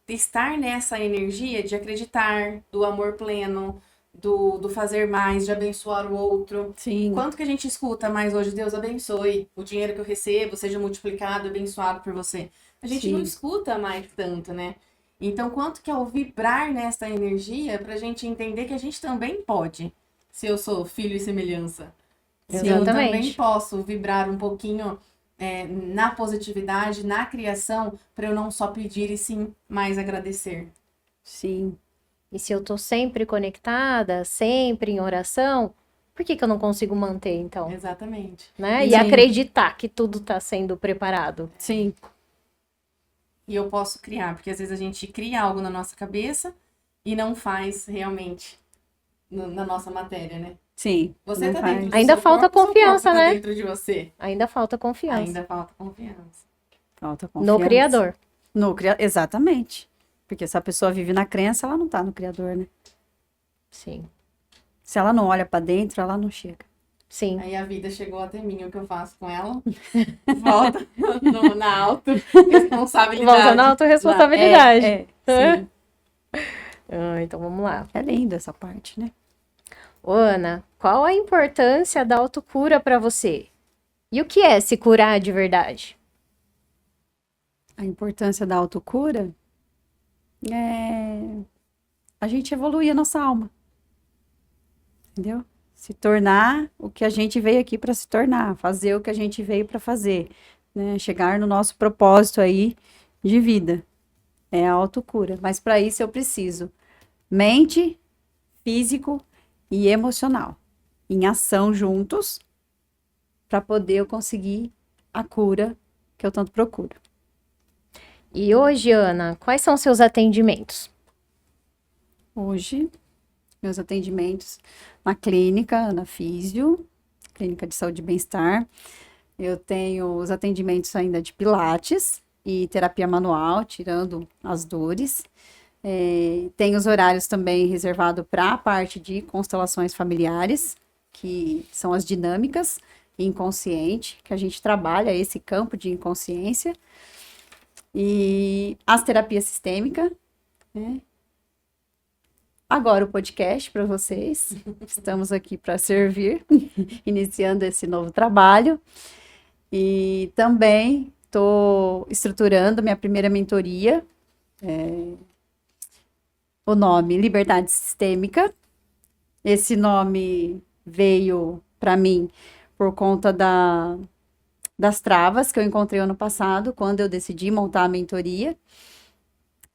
estar nessa energia de acreditar, do amor pleno, do fazer mais, de abençoar o outro. Sim. Quanto que a gente escuta mais hoje? Deus abençoe, o dinheiro que eu recebo seja multiplicado, abençoado por você. A gente não escuta mais tanto, né? Então, quanto que é o vibrar nessa energia pra gente entender que a gente também pode, se eu sou filho e semelhança. Se eu também posso vibrar um pouquinho na positividade, na criação, para eu não só pedir e sim mais agradecer. Sim. E se eu tô sempre conectada, sempre em oração, por que eu não consigo manter, então? Exatamente. Né? E acreditar que tudo tá sendo preparado. Sim. e eu posso criar, porque às vezes a gente cria algo na nossa cabeça e não faz realmente na nossa matéria, né? Sim. Você não tá faz. dentro do Ainda seu falta corpo, seu confiança, corpo tá né? dentro de você. Ainda falta confiança. Ainda falta confiança. Falta No confiança. Criador. Exatamente. Porque se a pessoa vive na crença, ela não tá no Criador, né? Sim. Se ela não olha pra dentro, ela não chega. Sim. Aí a vida chegou até mim, o que eu faço com ela? Volta na autorresponsabilidade. Volta na autorresponsabilidade. Sim. Então vamos lá. É lindo essa parte, né? Ô, Ana, qual a importância da autocura para você? E o que é se curar de verdade? A importância da autocura é a gente evoluir a nossa alma. Entendeu? Se tornar o que a gente veio aqui para se tornar, fazer o que a gente veio para fazer, né? Chegar no nosso propósito aí de vida. É a autocura. Mas para isso eu preciso mente, físico e emocional em ação juntos para poder eu conseguir a cura que eu tanto procuro. E hoje, Ana, quais são seus atendimentos? Hoje, meus atendimentos na clínica, na Físio, Clínica de Saúde e Bem-Estar. Eu tenho os atendimentos ainda de Pilates e terapia manual, tirando as dores. Tem os horários também reservados para a parte de constelações familiares, que são as dinâmicas inconsciente, que a gente trabalha esse campo de inconsciência. E as terapias sistêmicas, né? Agora o podcast para vocês. Estamos aqui para servir, iniciando esse novo trabalho. E também estou estruturando minha primeira mentoria. O nome Liberdade Sistêmica. Esse nome veio para mim por conta das travas que eu encontrei ano passado, quando eu decidi montar a mentoria.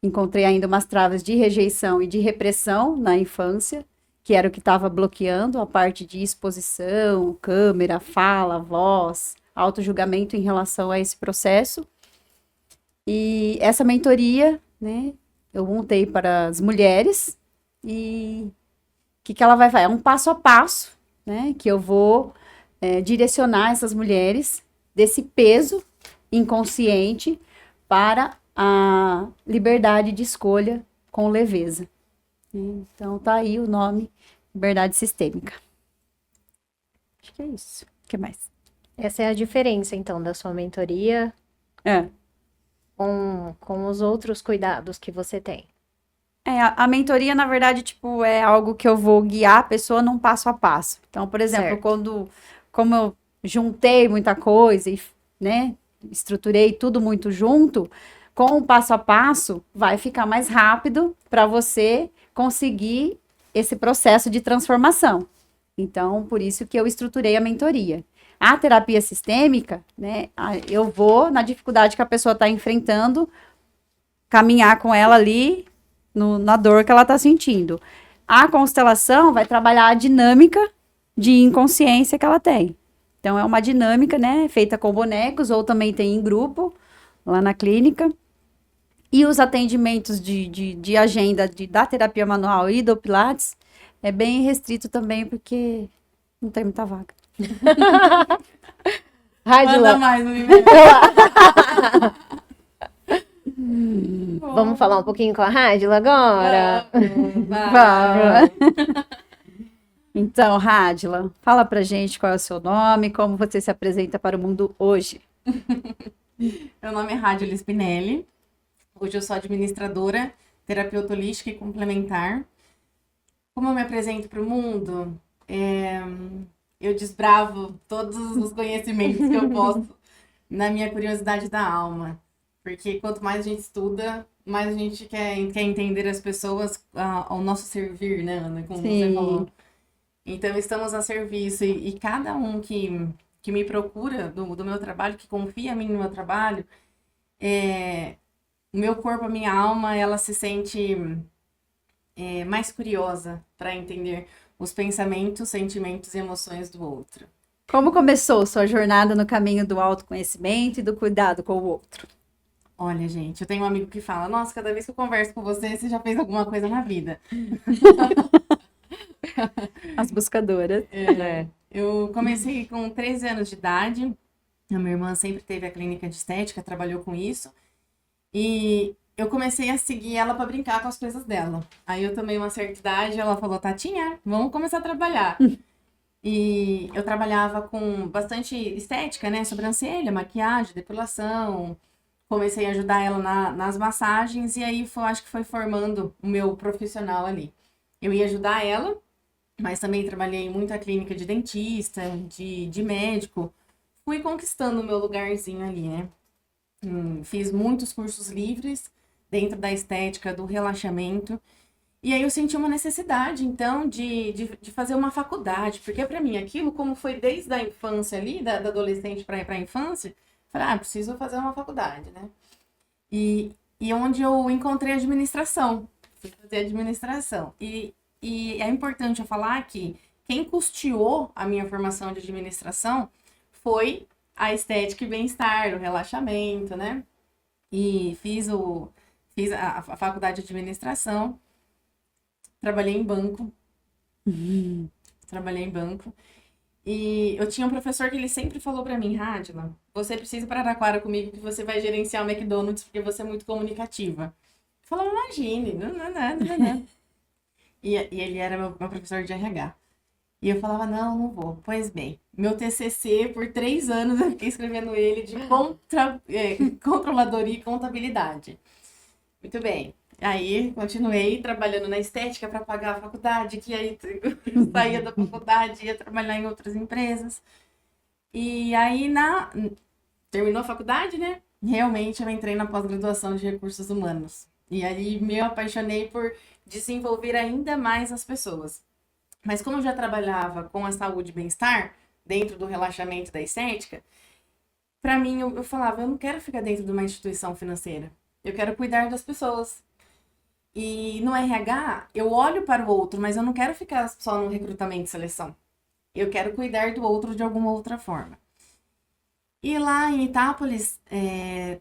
Encontrei ainda umas travas de rejeição e de repressão na infância, que era o que estava bloqueando a parte de exposição, câmera, fala, voz, autojulgamento em relação a esse processo. E essa mentoria, né, eu montei para as mulheres e o que ela vai fazer? É um passo a passo, né, que eu vou direcionar essas mulheres desse peso inconsciente para a liberdade de escolha com leveza. Então, tá aí o nome Liberdade Sistêmica. Acho que é isso. O que mais? Essa é a diferença, então, da sua mentoria com os outros cuidados que você tem. A mentoria, na verdade, tipo, é algo que eu vou guiar a pessoa num passo a passo. Então, por exemplo, como eu juntei muita coisa e, né, estruturei tudo muito junto, com o passo a passo, vai ficar mais rápido para você conseguir esse processo de transformação. Então, por isso que eu estruturei a mentoria. A terapia sistêmica, né, eu vou, na dificuldade que a pessoa está enfrentando, caminhar com ela ali na dor que ela está sentindo. A constelação vai trabalhar a dinâmica de inconsciência que ela tem. Então, é uma dinâmica, né, feita com bonecos, ou também tem em grupo, lá na clínica. E os atendimentos de agenda da terapia manual e do Pilates é bem restrito também, porque não tem muita vaga. Manda mais no e-mail. Vamos falar um pouquinho com a Rádila agora? Vamos. Então, Rádila, fala pra gente qual é o seu nome, como você se apresenta para o mundo hoje. Meu nome é Rádila Spinelli. Hoje eu sou administradora, terapeuta holística e complementar. Como eu me apresento para o mundo? Eu desbravo todos os conhecimentos que eu posso na minha curiosidade da alma. Porque quanto mais a gente estuda, mais a gente quer entender as pessoas ao nosso servir, né, Ana? Como você falou. Então, estamos a serviço. E cada um que me procura do meu trabalho, que confia em mim no meu trabalho, o meu corpo, a minha alma, ela se sente mais curiosa para entender os pensamentos, sentimentos e emoções do outro. Como começou sua jornada no caminho do autoconhecimento e do cuidado com o outro? Olha, gente, eu tenho um amigo que fala, nossa, cada vez que eu converso com você, você já fez alguma coisa na vida. As buscadoras. É. Eu comecei com 13 anos de idade. A minha irmã sempre teve a clínica de estética, trabalhou com isso. E eu comecei a seguir ela para brincar com as coisas dela. Aí eu tomei uma certa idade, ela falou, Tatinha, vamos começar a trabalhar. E eu trabalhava com bastante estética, né? Sobrancelha, maquiagem, depilação. Comecei a ajudar ela nas massagens e aí acho que foi formando o meu profissional ali. Eu ia ajudar ela, mas também trabalhei em muita clínica de dentista, de médico. Fui conquistando o meu lugarzinho ali, né? Fiz muitos cursos livres dentro da estética, do relaxamento. E aí eu senti uma necessidade, então, de fazer uma faculdade. Porque para mim aquilo, como foi desde a infância ali, da adolescente para a infância, falei, preciso fazer uma faculdade, né? E onde eu encontrei administração. Fui fazer administração. E é importante eu falar que quem custeou a minha formação de administração foi a estética e bem-estar, o relaxamento, né? E fiz a faculdade de administração, trabalhei em banco, e eu tinha um professor que ele sempre falou pra mim, Rádila, você precisa ir para Araraquara comigo que você vai gerenciar o McDonald's porque você é muito comunicativa. Eu falava, imagine, não. E ele era meu professor de RH. E eu falava, não vou. Pois bem, meu TCC, por 3 anos, eu fiquei escrevendo ele de controladoria e contabilidade. Muito bem. Aí, continuei trabalhando na estética para pagar a faculdade, que aí eu saía da faculdade, ia trabalhar em outras empresas. E aí, terminou a faculdade, né? Realmente, eu entrei na pós-graduação de recursos humanos. E aí, me apaixonei por desenvolver ainda mais as pessoas. Mas como eu já trabalhava com a saúde e bem-estar, dentro do relaxamento da estética, para mim, eu falava, eu não quero ficar dentro de uma instituição financeira. Eu quero cuidar das pessoas. E no RH, eu olho para o outro, mas eu não quero ficar só no recrutamento e seleção. Eu quero cuidar do outro de alguma outra forma. E lá em Itápolis,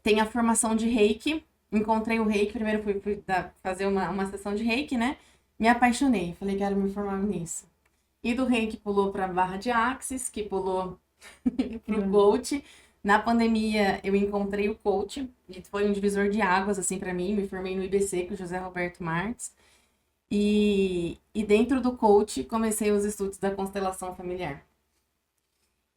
tem a formação de Reiki. Encontrei o Reiki, primeiro fui fazer uma sessão de Reiki, né? Me apaixonei, falei, quero me formar nisso. E do Reiki pulou para a barra de Axis, que pulou para o coach. Na pandemia, eu encontrei o coach, e foi um divisor de águas, assim, para mim. Me formei no IBC com o José Roberto Marques. E dentro do coach, comecei os estudos da constelação familiar.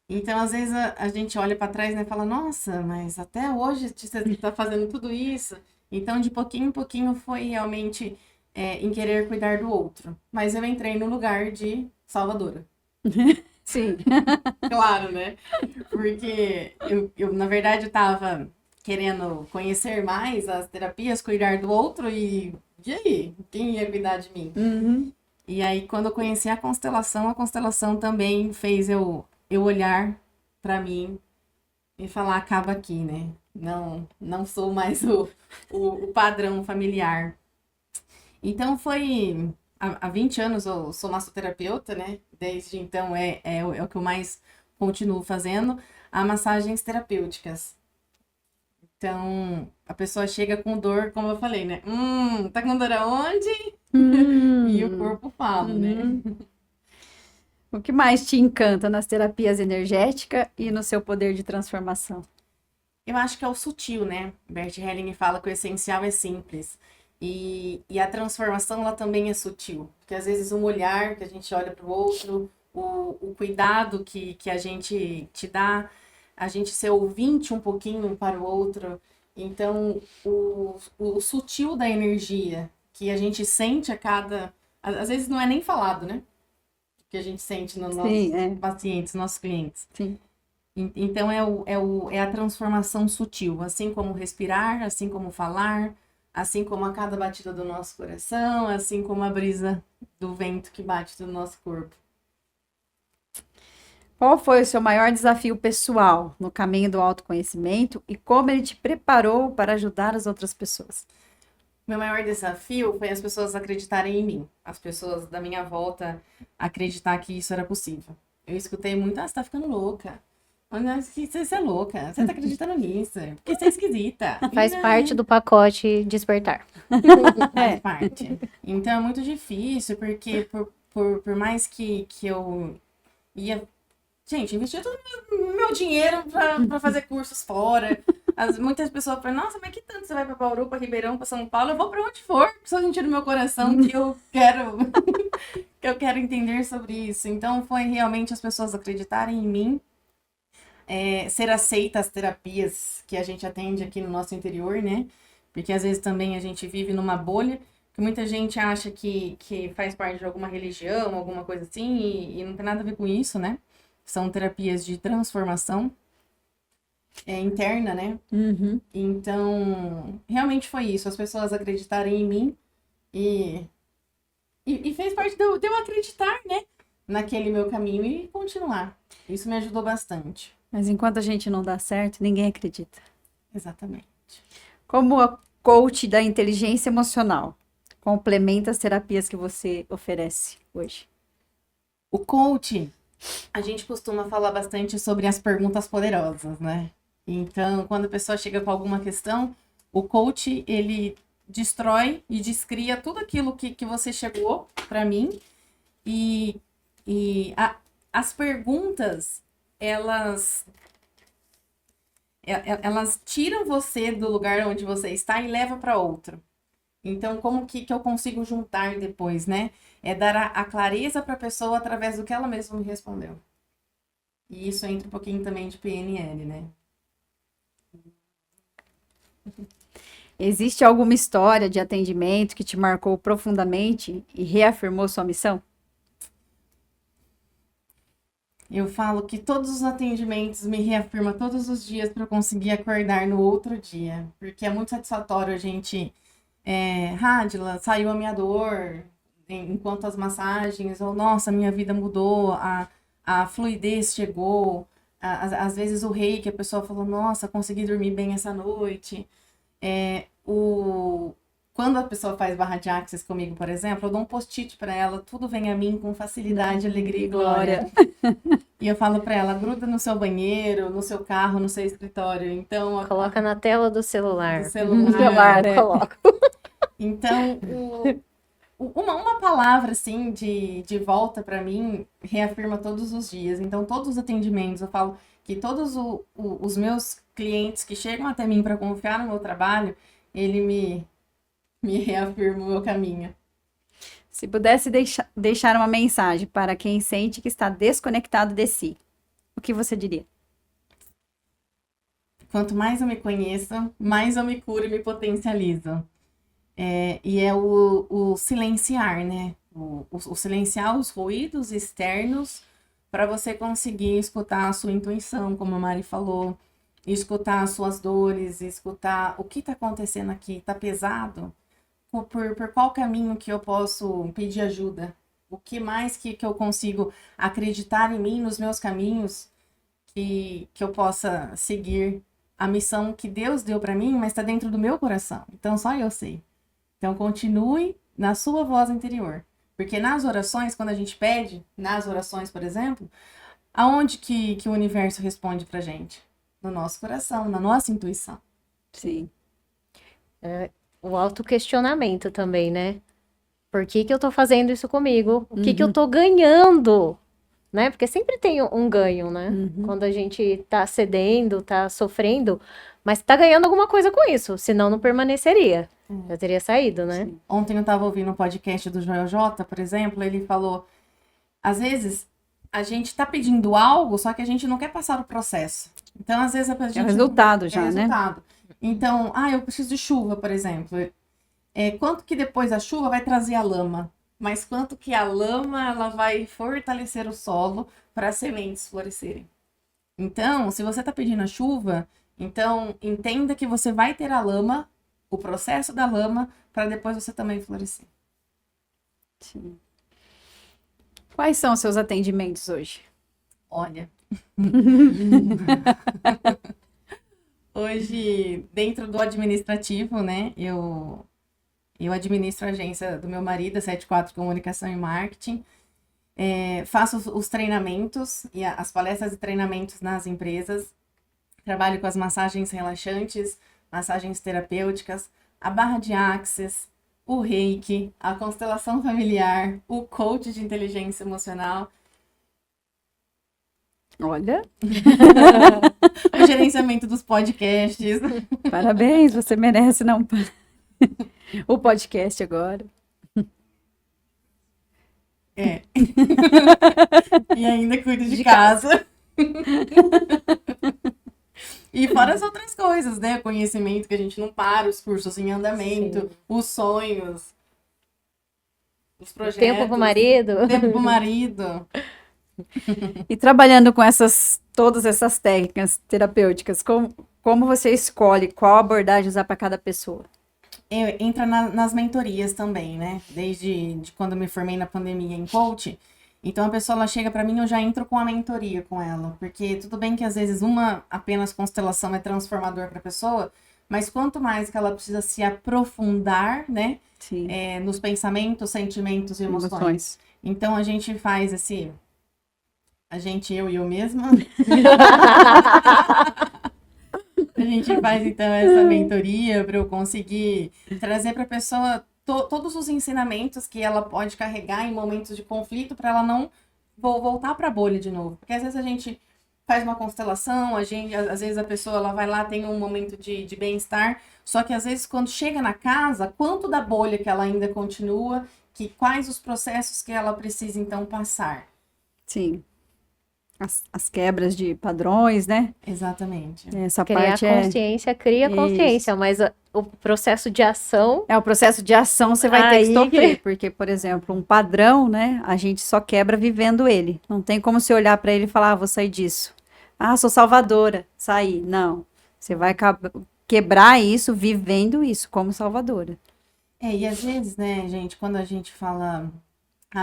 Então, às vezes, a gente olha para trás, né, e fala, nossa, mas até hoje você está fazendo tudo isso. Então, de pouquinho em pouquinho, foi realmente em querer cuidar do outro. Mas eu entrei no lugar de salvadora. Sim. Claro, né? Porque eu na verdade, eu tava querendo conhecer mais as terapias, cuidar do outro e aí? Quem ia cuidar de mim? Uhum. E aí, quando eu conheci a constelação também fez eu olhar pra mim e falar, acaba aqui, né? Não sou mais o padrão familiar. Então, há 20 anos eu sou massoterapeuta, né? Desde então é o que eu mais continuo fazendo, a massagens terapêuticas. Então, a pessoa chega com dor, como eu falei, né? Tá com dor aonde? E o corpo fala, né? O que mais te encanta nas terapias energéticas e no seu poder de transformação? Eu acho que é o sutil, né? Bert Helling fala que o essencial é simples. E a transformação, ela também é sutil. Porque às vezes um olhar que a gente olha para o outro, o cuidado que a gente te dá, a gente ser ouvinte um pouquinho para o outro. Então, o sutil da energia que a gente sente a cada... Às vezes não é nem falado, né? Que a gente sente nos nossos pacientes, nossos clientes. Sim. Então, é a transformação sutil. Assim como respirar, assim como falar, assim como a cada batida do nosso coração, assim como a brisa do vento que bate no nosso corpo. Qual foi o seu maior desafio pessoal no caminho do autoconhecimento e como ele te preparou para ajudar as outras pessoas? Meu maior desafio foi as pessoas acreditarem em mim. As pessoas da minha volta acreditar que isso era possível. Eu escutei muito, você tá ficando louca. Olha, você é louca, você tá acreditando nisso, porque você é esquisita. Faz E parte do pacote despertar. faz parte. Então é muito difícil, porque por mais que eu ia. Gente, investir todo o meu dinheiro pra fazer cursos fora. Muitas pessoas falam, nossa, mas que tanto você vai pra Bauru, pra Ribeirão, pra São Paulo? Eu vou pra onde for, só sentir no meu coração que eu quero, que eu quero entender sobre isso. Então foi realmente as pessoas acreditarem em mim, ser aceita as terapias que a gente atende aqui no nosso interior, né? Porque às vezes também a gente vive numa bolha, que muita gente acha que faz parte de alguma religião, alguma coisa assim, e não tem nada a ver com isso, né? São terapias de transformação interna, né? Uhum. Então, realmente foi isso. As pessoas acreditarem em mim e fez parte de eu acreditar, né? Naquele meu caminho e continuar. Isso me ajudou bastante. Mas enquanto a gente não dá certo, ninguém acredita. Exatamente. Como a coach da inteligência emocional complementa as terapias que você oferece hoje? O coach, a gente costuma falar bastante sobre as perguntas poderosas, né? Então, quando a pessoa chega com alguma questão, o coach, ele destrói e descria tudo aquilo que você chegou para mim e as perguntas, elas tiram você do lugar onde você está e levam para outro. Então, como que eu consigo juntar depois, né? É dar a clareza para a pessoa através do que ela mesma me respondeu. E isso entra um pouquinho também de PNL, né? Existe alguma história de atendimento que te marcou profundamente e reafirmou sua missão? Eu falo que todos os atendimentos me reafirmam todos os dias para eu conseguir acordar no outro dia. Porque é muito satisfatório a gente... Rádila, saiu a minha dor, enquanto as massagens, ou nossa, minha vida mudou, a fluidez chegou, às vezes o reiki, a pessoa falou, nossa, consegui dormir bem essa noite. Quando a pessoa faz barra de axis comigo, por exemplo, eu dou um post-it para ela, tudo vem a mim com facilidade, alegria e glória. E eu falo para ela, gruda no seu banheiro, no seu carro, no seu escritório. Então, Coloca na tela do celular. do celular. celular, é. Coloca. Então, uma palavra assim de volta para mim reafirma todos os dias. Então, todos os atendimentos, eu falo que todos os meus clientes que chegam até mim para confiar no meu trabalho, ele me reafirma o meu caminho. Se pudesse deixar uma mensagem para quem sente que está desconectado de si, o que você diria? Quanto mais eu me conheço, mais eu me curo e me potencializo. E é o silenciar, né? O silenciar os ruídos externos para você conseguir escutar a sua intuição, como a Mari falou, escutar as suas dores, escutar o que está acontecendo aqui, está pesado? Por qual caminho que eu posso pedir ajuda? O que mais que eu consigo acreditar em mim, nos meus caminhos, que eu possa seguir a missão que Deus deu para mim, mas está dentro do meu coração. Então, só eu sei. Então, continue na sua voz interior. Porque nas orações, quando a gente pede, nas orações, por exemplo, aonde que o universo responde pra gente? No nosso coração, na nossa intuição. Sim. O autoquestionamento também, né? Por que eu tô fazendo isso comigo? O que eu tô ganhando? Né? Porque sempre tem um ganho, né? Quando a gente tá cedendo, tá sofrendo, mas tá ganhando alguma coisa com isso, senão não permaneceria. Já teria saído, né? Sim. Ontem eu estava ouvindo um podcast do Joel J, por exemplo, ele falou, às vezes a gente tá pedindo algo, só que a gente não quer passar o processo. Então, às vezes a gente... É o resultado já, né? Resultado. Então, eu preciso de chuva, por exemplo. Quanto que depois a chuva vai trazer a lama? Mas quanto que a lama ela vai fortalecer o solo para as sementes florescerem. Então, se você está pedindo a chuva, então entenda que você vai ter a lama, o processo da lama, para depois você também florescer. Sim. Quais são os seus atendimentos hoje? Olha, hoje, dentro do administrativo, né, eu administro a agência do meu marido, a 74 Comunicação e Marketing, Faço os treinamentos e as palestras e treinamentos nas empresas. Trabalho com as massagens relaxantes, massagens terapêuticas, a barra de Axis, o Reiki, a constelação familiar, o coach de inteligência emocional, Olha, o gerenciamento dos podcasts. parabéns, você merece não o podcast agora. E ainda cuido de casa. E fora as outras coisas, né? O conhecimento que a gente não para, os cursos em andamento, Sim. os sonhos, os projetos. Tempo pro marido. Tempo pro marido. E trabalhando com todas essas técnicas terapêuticas, como você escolhe qual abordagem usar para cada pessoa? Entra nas mentorias também, né? Desde quando eu me formei na pandemia em coach. Então a pessoa ela chega para mim, eu já entro com a mentoria com ela, porque tudo bem que às vezes uma apenas constelação é transformador para a pessoa, mas quanto mais que ela precisa se aprofundar, né, Sim. Nos pensamentos, sentimentos e emoções. Então a gente faz eu e eu mesma. A gente faz então essa mentoria para eu conseguir trazer para a pessoa todos os ensinamentos que ela pode carregar em momentos de conflito para ela não voltar para a bolha de novo. Porque às vezes a gente faz uma constelação, às vezes a pessoa ela vai lá, tem um momento de bem-estar, só que às vezes quando chega na casa, quanto da bolha que ela ainda continua, quais os processos que ela precisa então passar. Sim. As quebras de padrões, né? Exatamente. Essa Criar parte consciência, cria Isso. consciência, mas o processo de ação. o processo de ação, você vai ter que Aí- sofrer, porque, por exemplo, um padrão, né? A gente só quebra vivendo ele. Não tem como você olhar para ele e falar, vou sair disso. Sou salvadora, sair. Não. Você vai quebrar isso vivendo isso como salvadora. E às vezes, né, gente, quando a gente fala,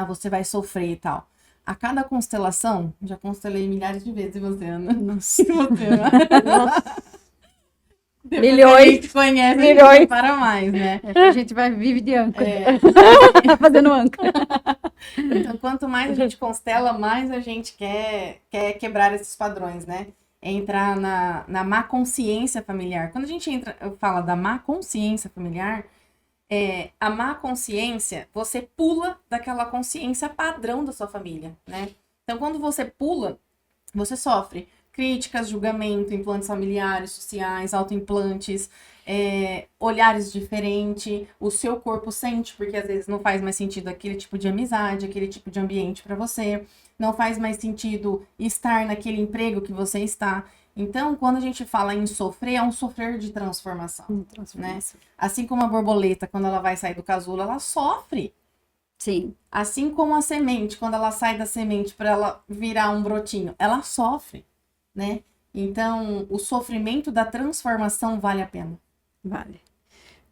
você vai sofrer e tal. A cada constelação, já constelei milhares de vezes, e você, Ana? Nossa. E você, Ana? Depois Milhões. que a gente conhece, a gente Milhões. não para mais, né? A gente vive de âncora. Fazendo âncora. Então, quanto mais a gente constela, mais a gente quer quebrar esses padrões, né? Entrar na má consciência familiar. Quando a gente fala da má consciência familiar, a má consciência, você pula daquela consciência padrão da sua família, né? Então, quando você pula, você sofre críticas, julgamento, implantes familiares, sociais, autoimplantes, olhares diferentes, o seu corpo sente, porque às vezes não faz mais sentido aquele tipo de amizade, aquele tipo de ambiente para você, não faz mais sentido estar naquele emprego que você está. Então, quando a gente fala em sofrer, é um sofrer de transformação. Assim como a borboleta, quando ela vai sair do casulo, ela sofre. Sim. Assim como a semente, quando ela sai da semente para ela virar um brotinho, ela sofre, né? Então, o sofrimento da transformação vale a pena. Vale.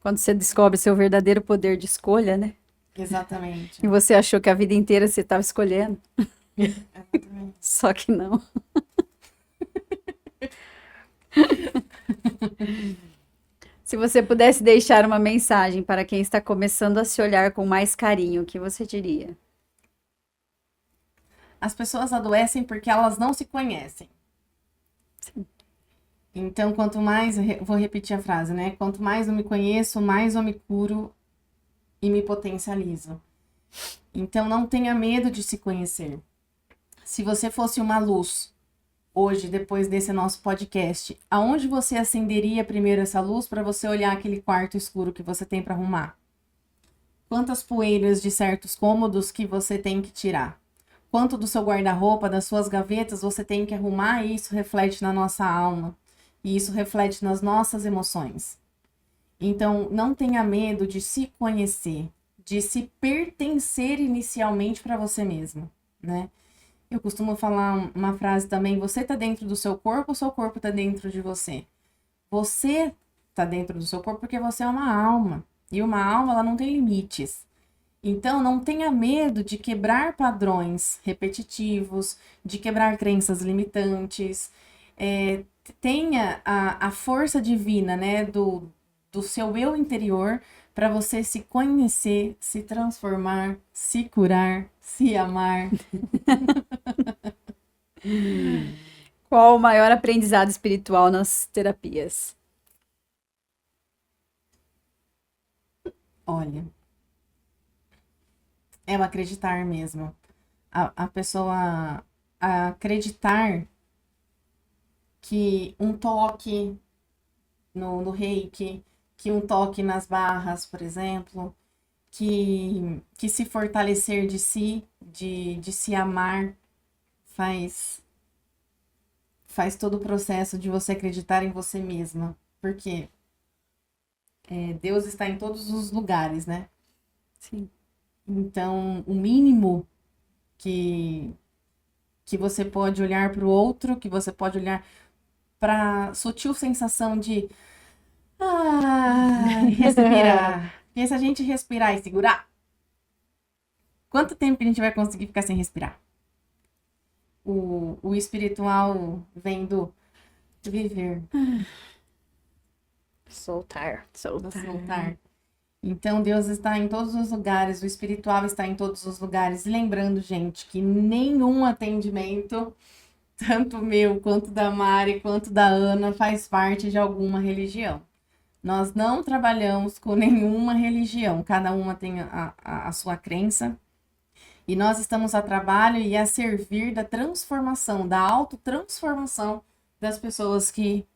Quando você descobre seu verdadeiro poder de escolha, né? Exatamente. E você achou que a vida inteira você estava escolhendo. Exatamente. Só que não. Se você pudesse deixar uma mensagem para quem está começando a se olhar com mais carinho, o que você diria? As pessoas adoecem porque elas não se conhecem. Sim. Então, quanto mais, vou repetir a frase, né? Quanto mais eu me conheço, mais eu me curo e me potencializo. Então, não tenha medo de se conhecer. Se você fosse uma luz, hoje, depois desse nosso podcast, aonde você acenderia primeiro essa luz para você olhar aquele quarto escuro que você tem para arrumar? Quantas poeiras de certos cômodos que você tem que tirar? Quanto do seu guarda-roupa, das suas gavetas você tem que arrumar, e isso reflete na nossa alma. E isso reflete nas nossas emoções. Então, não tenha medo de se conhecer, de se pertencer inicialmente para você mesmo, né? Eu costumo falar uma frase também, você tá dentro do seu corpo ou seu corpo tá dentro de você? Você tá dentro do seu corpo porque você é uma alma. E uma alma, ela não tem limites. Então, não tenha medo de quebrar padrões repetitivos, de quebrar crenças limitantes. Tenha a força divina, né, do seu eu interior para você se conhecer, se transformar, se curar, se amar. Qual o maior aprendizado espiritual nas terapias? Olha, é o acreditar mesmo. A pessoa acreditar que um toque no reiki, que um toque nas barras, por exemplo, que se fortalecer de si, de se amar, faz todo o processo de você acreditar em você mesma. Porque Deus está em todos os lugares, né? Sim. Então, o mínimo que você pode olhar para o outro, que você pode olhar para sutil sensação de respirar. Porque se a gente respirar e segurar, quanto tempo a gente vai conseguir ficar sem respirar? O espiritual vem do viver, Soltar. do soltar. Então, Deus está em todos os lugares, o espiritual está em todos os lugares. E lembrando, gente, que nenhum atendimento, tanto meu, quanto da Mari, quanto da Ana, faz parte de alguma religião. Nós não trabalhamos com nenhuma religião, cada uma tem a sua crença. E nós estamos a trabalho e a servir da transformação, da autotransformação das pessoas que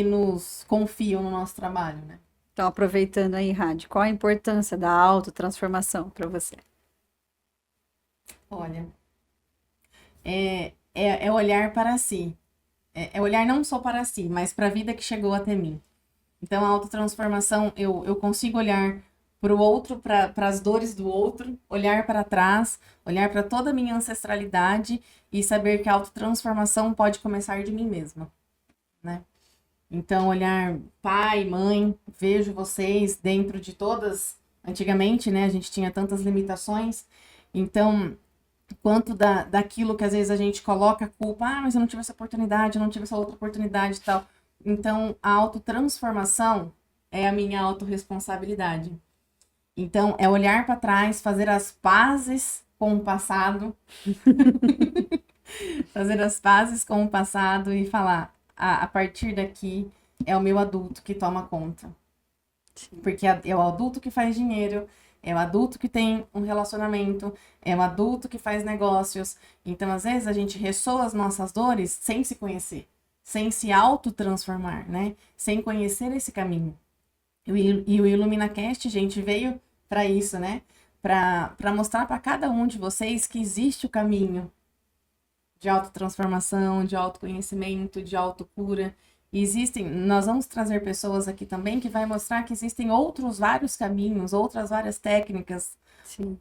nos confiam no nosso trabalho, né? Então, aproveitando aí, Rádio, qual a importância da autotransformação para você? Olha, é olhar para si. É olhar não só para si, mas para a vida que chegou até mim. Então, a autotransformação, eu consigo olhar para o outro, para as dores do outro, olhar para trás, olhar para toda a minha ancestralidade e saber que a autotransformação pode começar de mim mesma, né? Então, olhar pai, mãe, vejo vocês dentro de todas. Antigamente, né, a gente tinha tantas limitações. Então, quanto daquilo que às vezes a gente coloca a culpa, mas eu não tive essa oportunidade, eu não tive essa outra oportunidade e tal. Então, a autotransformação é a minha autorresponsabilidade. Então, é olhar para trás, fazer as pazes com o passado, fazer as pazes com o passado e falar, a partir daqui é o meu adulto que toma conta. Sim. Porque é o adulto que faz dinheiro, é o adulto que tem um relacionamento, é o adulto que faz negócios. Então, às vezes, a gente ressoa as nossas dores sem se conhecer, sem se autotransformar, né? Sem conhecer esse caminho. E o IluminaCast, gente, veio para isso, né? Para mostrar para cada um de vocês que existe o caminho de autotransformação, de autoconhecimento, de autocura. E nós vamos trazer pessoas aqui também que vai mostrar que existem outros vários caminhos, outras várias técnicas. Sim.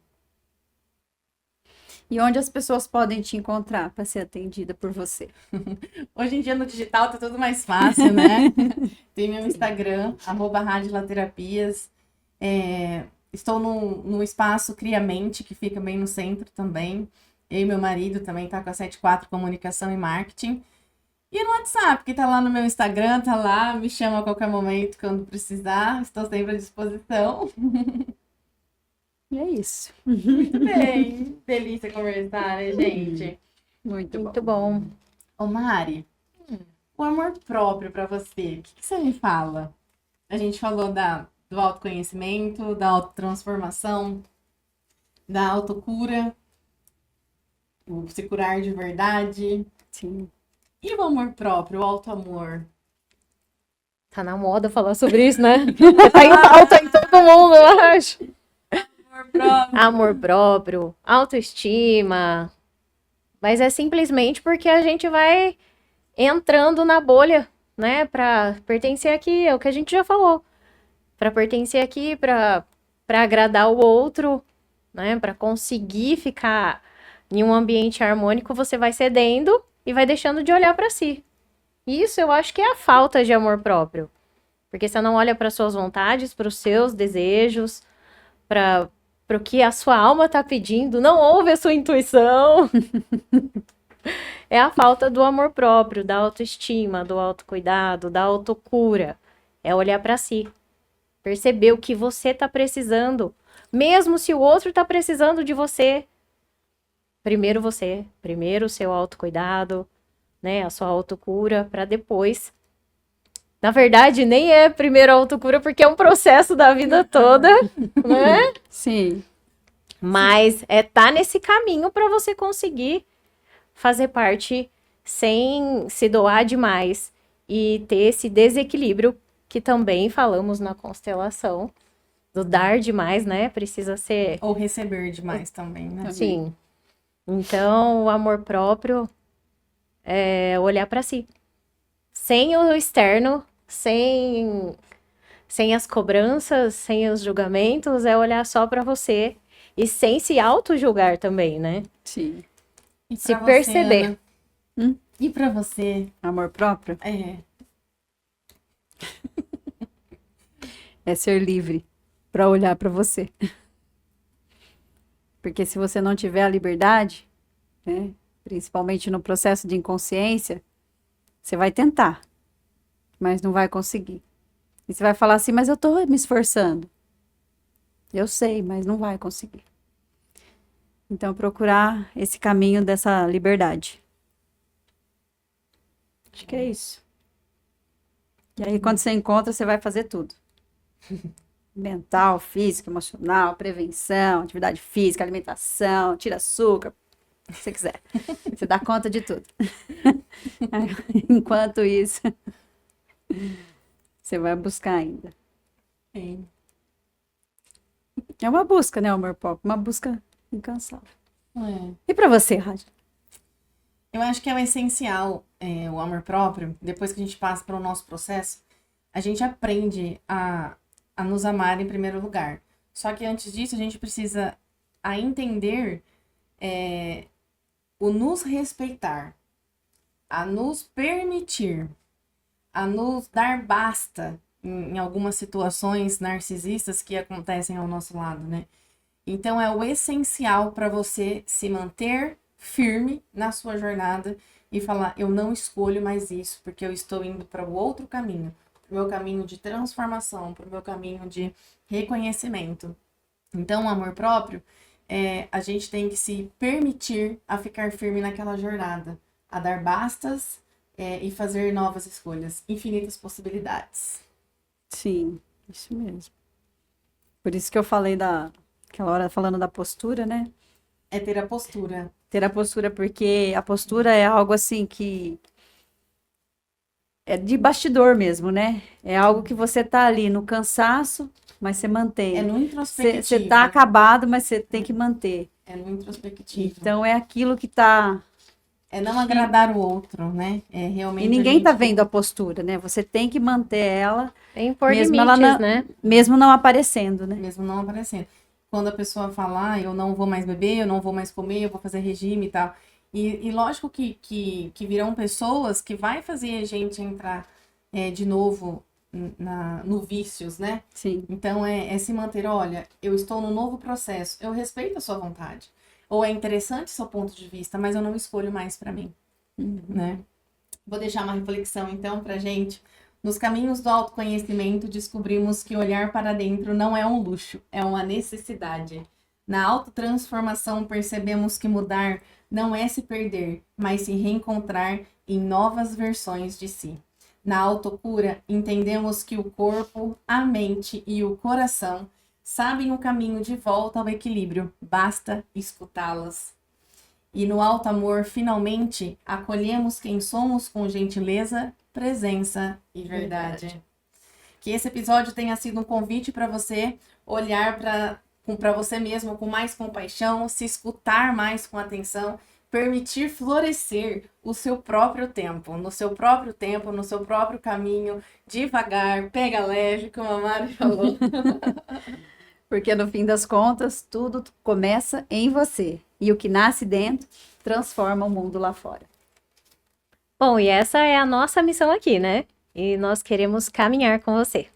E onde as pessoas podem te encontrar para ser atendida por você? Hoje em dia no digital tá tudo mais fácil, né? Tem meu Instagram, @radilaterapias. Estou no espaço Criamente, que fica bem no centro também. Eu e meu marido também tá com a 74 Comunicação e Marketing. E no WhatsApp, que tá lá no meu Instagram, tá lá, me chama a qualquer momento, quando precisar. Estou sempre à disposição. E é isso. Muito bem. Delícia conversar, né, gente? Muito bom. Ô, Mari, o amor próprio pra você, o que você me fala? A gente falou do autoconhecimento, da autotransformação, da autocura, o se curar de verdade. Sim. E o amor próprio, o autoamor? Tá na moda falar sobre isso, né? Tá em pauta em todo mundo, eu acho. Amor próprio. Amor próprio, autoestima. Mas é simplesmente porque a gente vai entrando na bolha, né? Pra pertencer aqui, é o que a gente já falou. Pra pertencer aqui, pra agradar o outro, né? Pra conseguir ficar em um ambiente harmônico, você vai cedendo e vai deixando de olhar pra si. Isso eu acho que é a falta de amor próprio. Porque você não olha para suas vontades, para os seus desejos, para o que a sua alma está pedindo, não ouve a sua intuição. É a falta do amor próprio, da autoestima, do autocuidado, da autocura. É olhar para si. Perceber o que você tá precisando. Mesmo se o outro tá precisando de você. Primeiro você, primeiro o seu autocuidado, né? A sua autocura, para depois. Na verdade, nem é primeiro a autocura, porque é um processo da vida toda, né? Sim. Mas tá nesse caminho para você conseguir fazer parte sem se doar demais e ter esse desequilíbrio que também falamos na constelação do dar demais, né? Precisa ser Ou receber demais também, né? sim. Então, o amor próprio é olhar para si, sem o externo, sem as cobranças, sem os julgamentos, é olhar só para você e sem se auto-julgar também, né? Sim. E Se pra você, perceber. Ana? E pra você? Amor próprio É. é ser livre para olhar para você. Porque se você não tiver a liberdade, né, principalmente no processo de inconsciência, você vai tentar, mas não vai conseguir. E você vai falar assim, mas eu tô me esforçando. Eu sei, mas não vai conseguir. Então, procurar esse caminho dessa liberdade. Acho que é isso. E aí, quando você encontra, você vai fazer tudo. Mental, físico, emocional, prevenção, atividade física, alimentação, tira açúcar, o que você quiser. Você dá conta de tudo. Enquanto isso, você vai buscar ainda. Sim. É uma busca, né, amor próprio? Uma busca incansável. É. E pra você, Rádio? Eu acho que é o essencial, o amor próprio. Depois que a gente passa pelo nosso processo, a gente aprende a nos amar em primeiro lugar. Só que antes disso, a gente precisa entender o nos respeitar, a nos permitir, a nos dar basta em algumas situações narcisistas que acontecem ao nosso lado, né? Então, é o essencial para você se manter firme na sua jornada e falar, eu não escolho mais isso, porque eu estou indo para o outro caminho, para o meu caminho de transformação, para o meu caminho de reconhecimento. Então, o amor próprio, a gente tem que se permitir a ficar firme naquela jornada, a dar bastas e fazer novas escolhas, infinitas possibilidades. Sim, isso mesmo. Por isso que eu falei aquela hora falando da postura, né? É ter a postura. Ter a postura, porque a postura é algo assim que é de bastidor mesmo, né? É algo que você tá ali no cansaço, mas você mantém. É no introspectivo. Você tá acabado, mas você tem que manter. É no introspectivo. Então é aquilo que tá. É não agradar o outro, né? É realmente. E ninguém tá vendo a postura, né? Você tem que manter ela, Tem por mesmo limites, ela né? mesmo não aparecendo, né? Mesmo não aparecendo. Quando a pessoa fala, eu não vou mais beber, eu não vou mais comer, eu vou fazer regime e tal. E lógico que virão pessoas que vai fazer a gente entrar de novo no vícios, né? Sim. Então é se manter, olha, eu estou no novo processo, eu respeito a sua vontade. Ou é interessante o seu ponto de vista, mas eu não escolho mais para mim, né? Vou deixar uma reflexão então pra gente. Nos caminhos do autoconhecimento, descobrimos que olhar para dentro não é um luxo, é uma necessidade. Na autotransformação, percebemos que mudar não é se perder, mas se reencontrar em novas versões de si. Na autocura, entendemos que o corpo, a mente e o coração sabem o caminho de volta ao equilíbrio, basta escutá-las. E no alto amor, finalmente, acolhemos quem somos com gentileza, presença e verdade. Que esse episódio tenha sido um convite para você olhar para você mesmo com mais compaixão, se escutar mais com atenção, permitir florescer o seu próprio tempo, no seu próprio tempo, no seu próprio caminho, devagar, pega leve, como a Mari falou. Porque no fim das contas, tudo começa em você. E o que nasce dentro transforma o mundo lá fora. Bom, e essa é a nossa missão aqui, né? E nós queremos caminhar com você.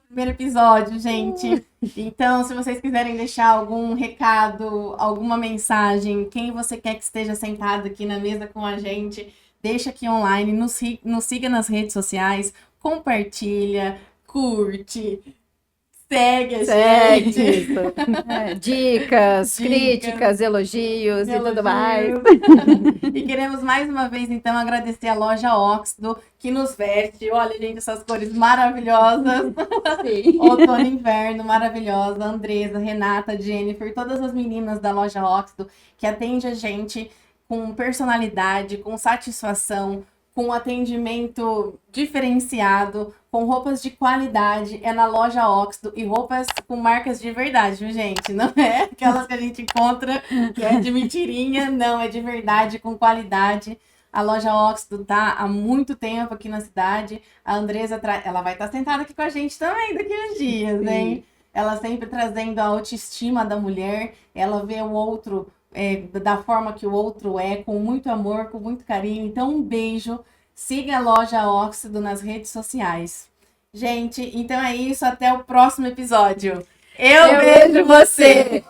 Primeiro episódio, gente. Então, se vocês quiserem deixar algum recado, alguma mensagem, quem você quer que esteja sentado aqui na mesa com a gente, deixa aqui online, nos siga nas redes sociais, compartilha, curte, segue a Segue gente. isso. Dicas, Dicas, críticas, elogios e tudo mais. E queremos mais uma vez, então, agradecer a loja Óxido, que nos veste. Olha, gente, essas cores maravilhosas. Sim. Outono e inverno, maravilhosa. Andresa, Renata, Jennifer, todas as meninas da loja Óxido, que atende a gente com personalidade, com satisfação, com atendimento diferenciado, com roupas de qualidade. É na loja Óxido e roupas com marcas de verdade, viu, gente? Não é aquelas que a gente encontra que é de mentirinha, não, é de verdade, com qualidade. A loja Óxido tá há muito tempo aqui na cidade. A Andresa, ela vai estar sentada aqui com a gente também daqui a uns dias, hein? Ela sempre trazendo a autoestima da mulher. Ela vê o outro da forma que o outro é, com muito amor, com muito carinho. Então, um beijo. Siga a loja Óxido nas redes sociais. Gente, então é isso. Até o próximo episódio. Eu vejo você!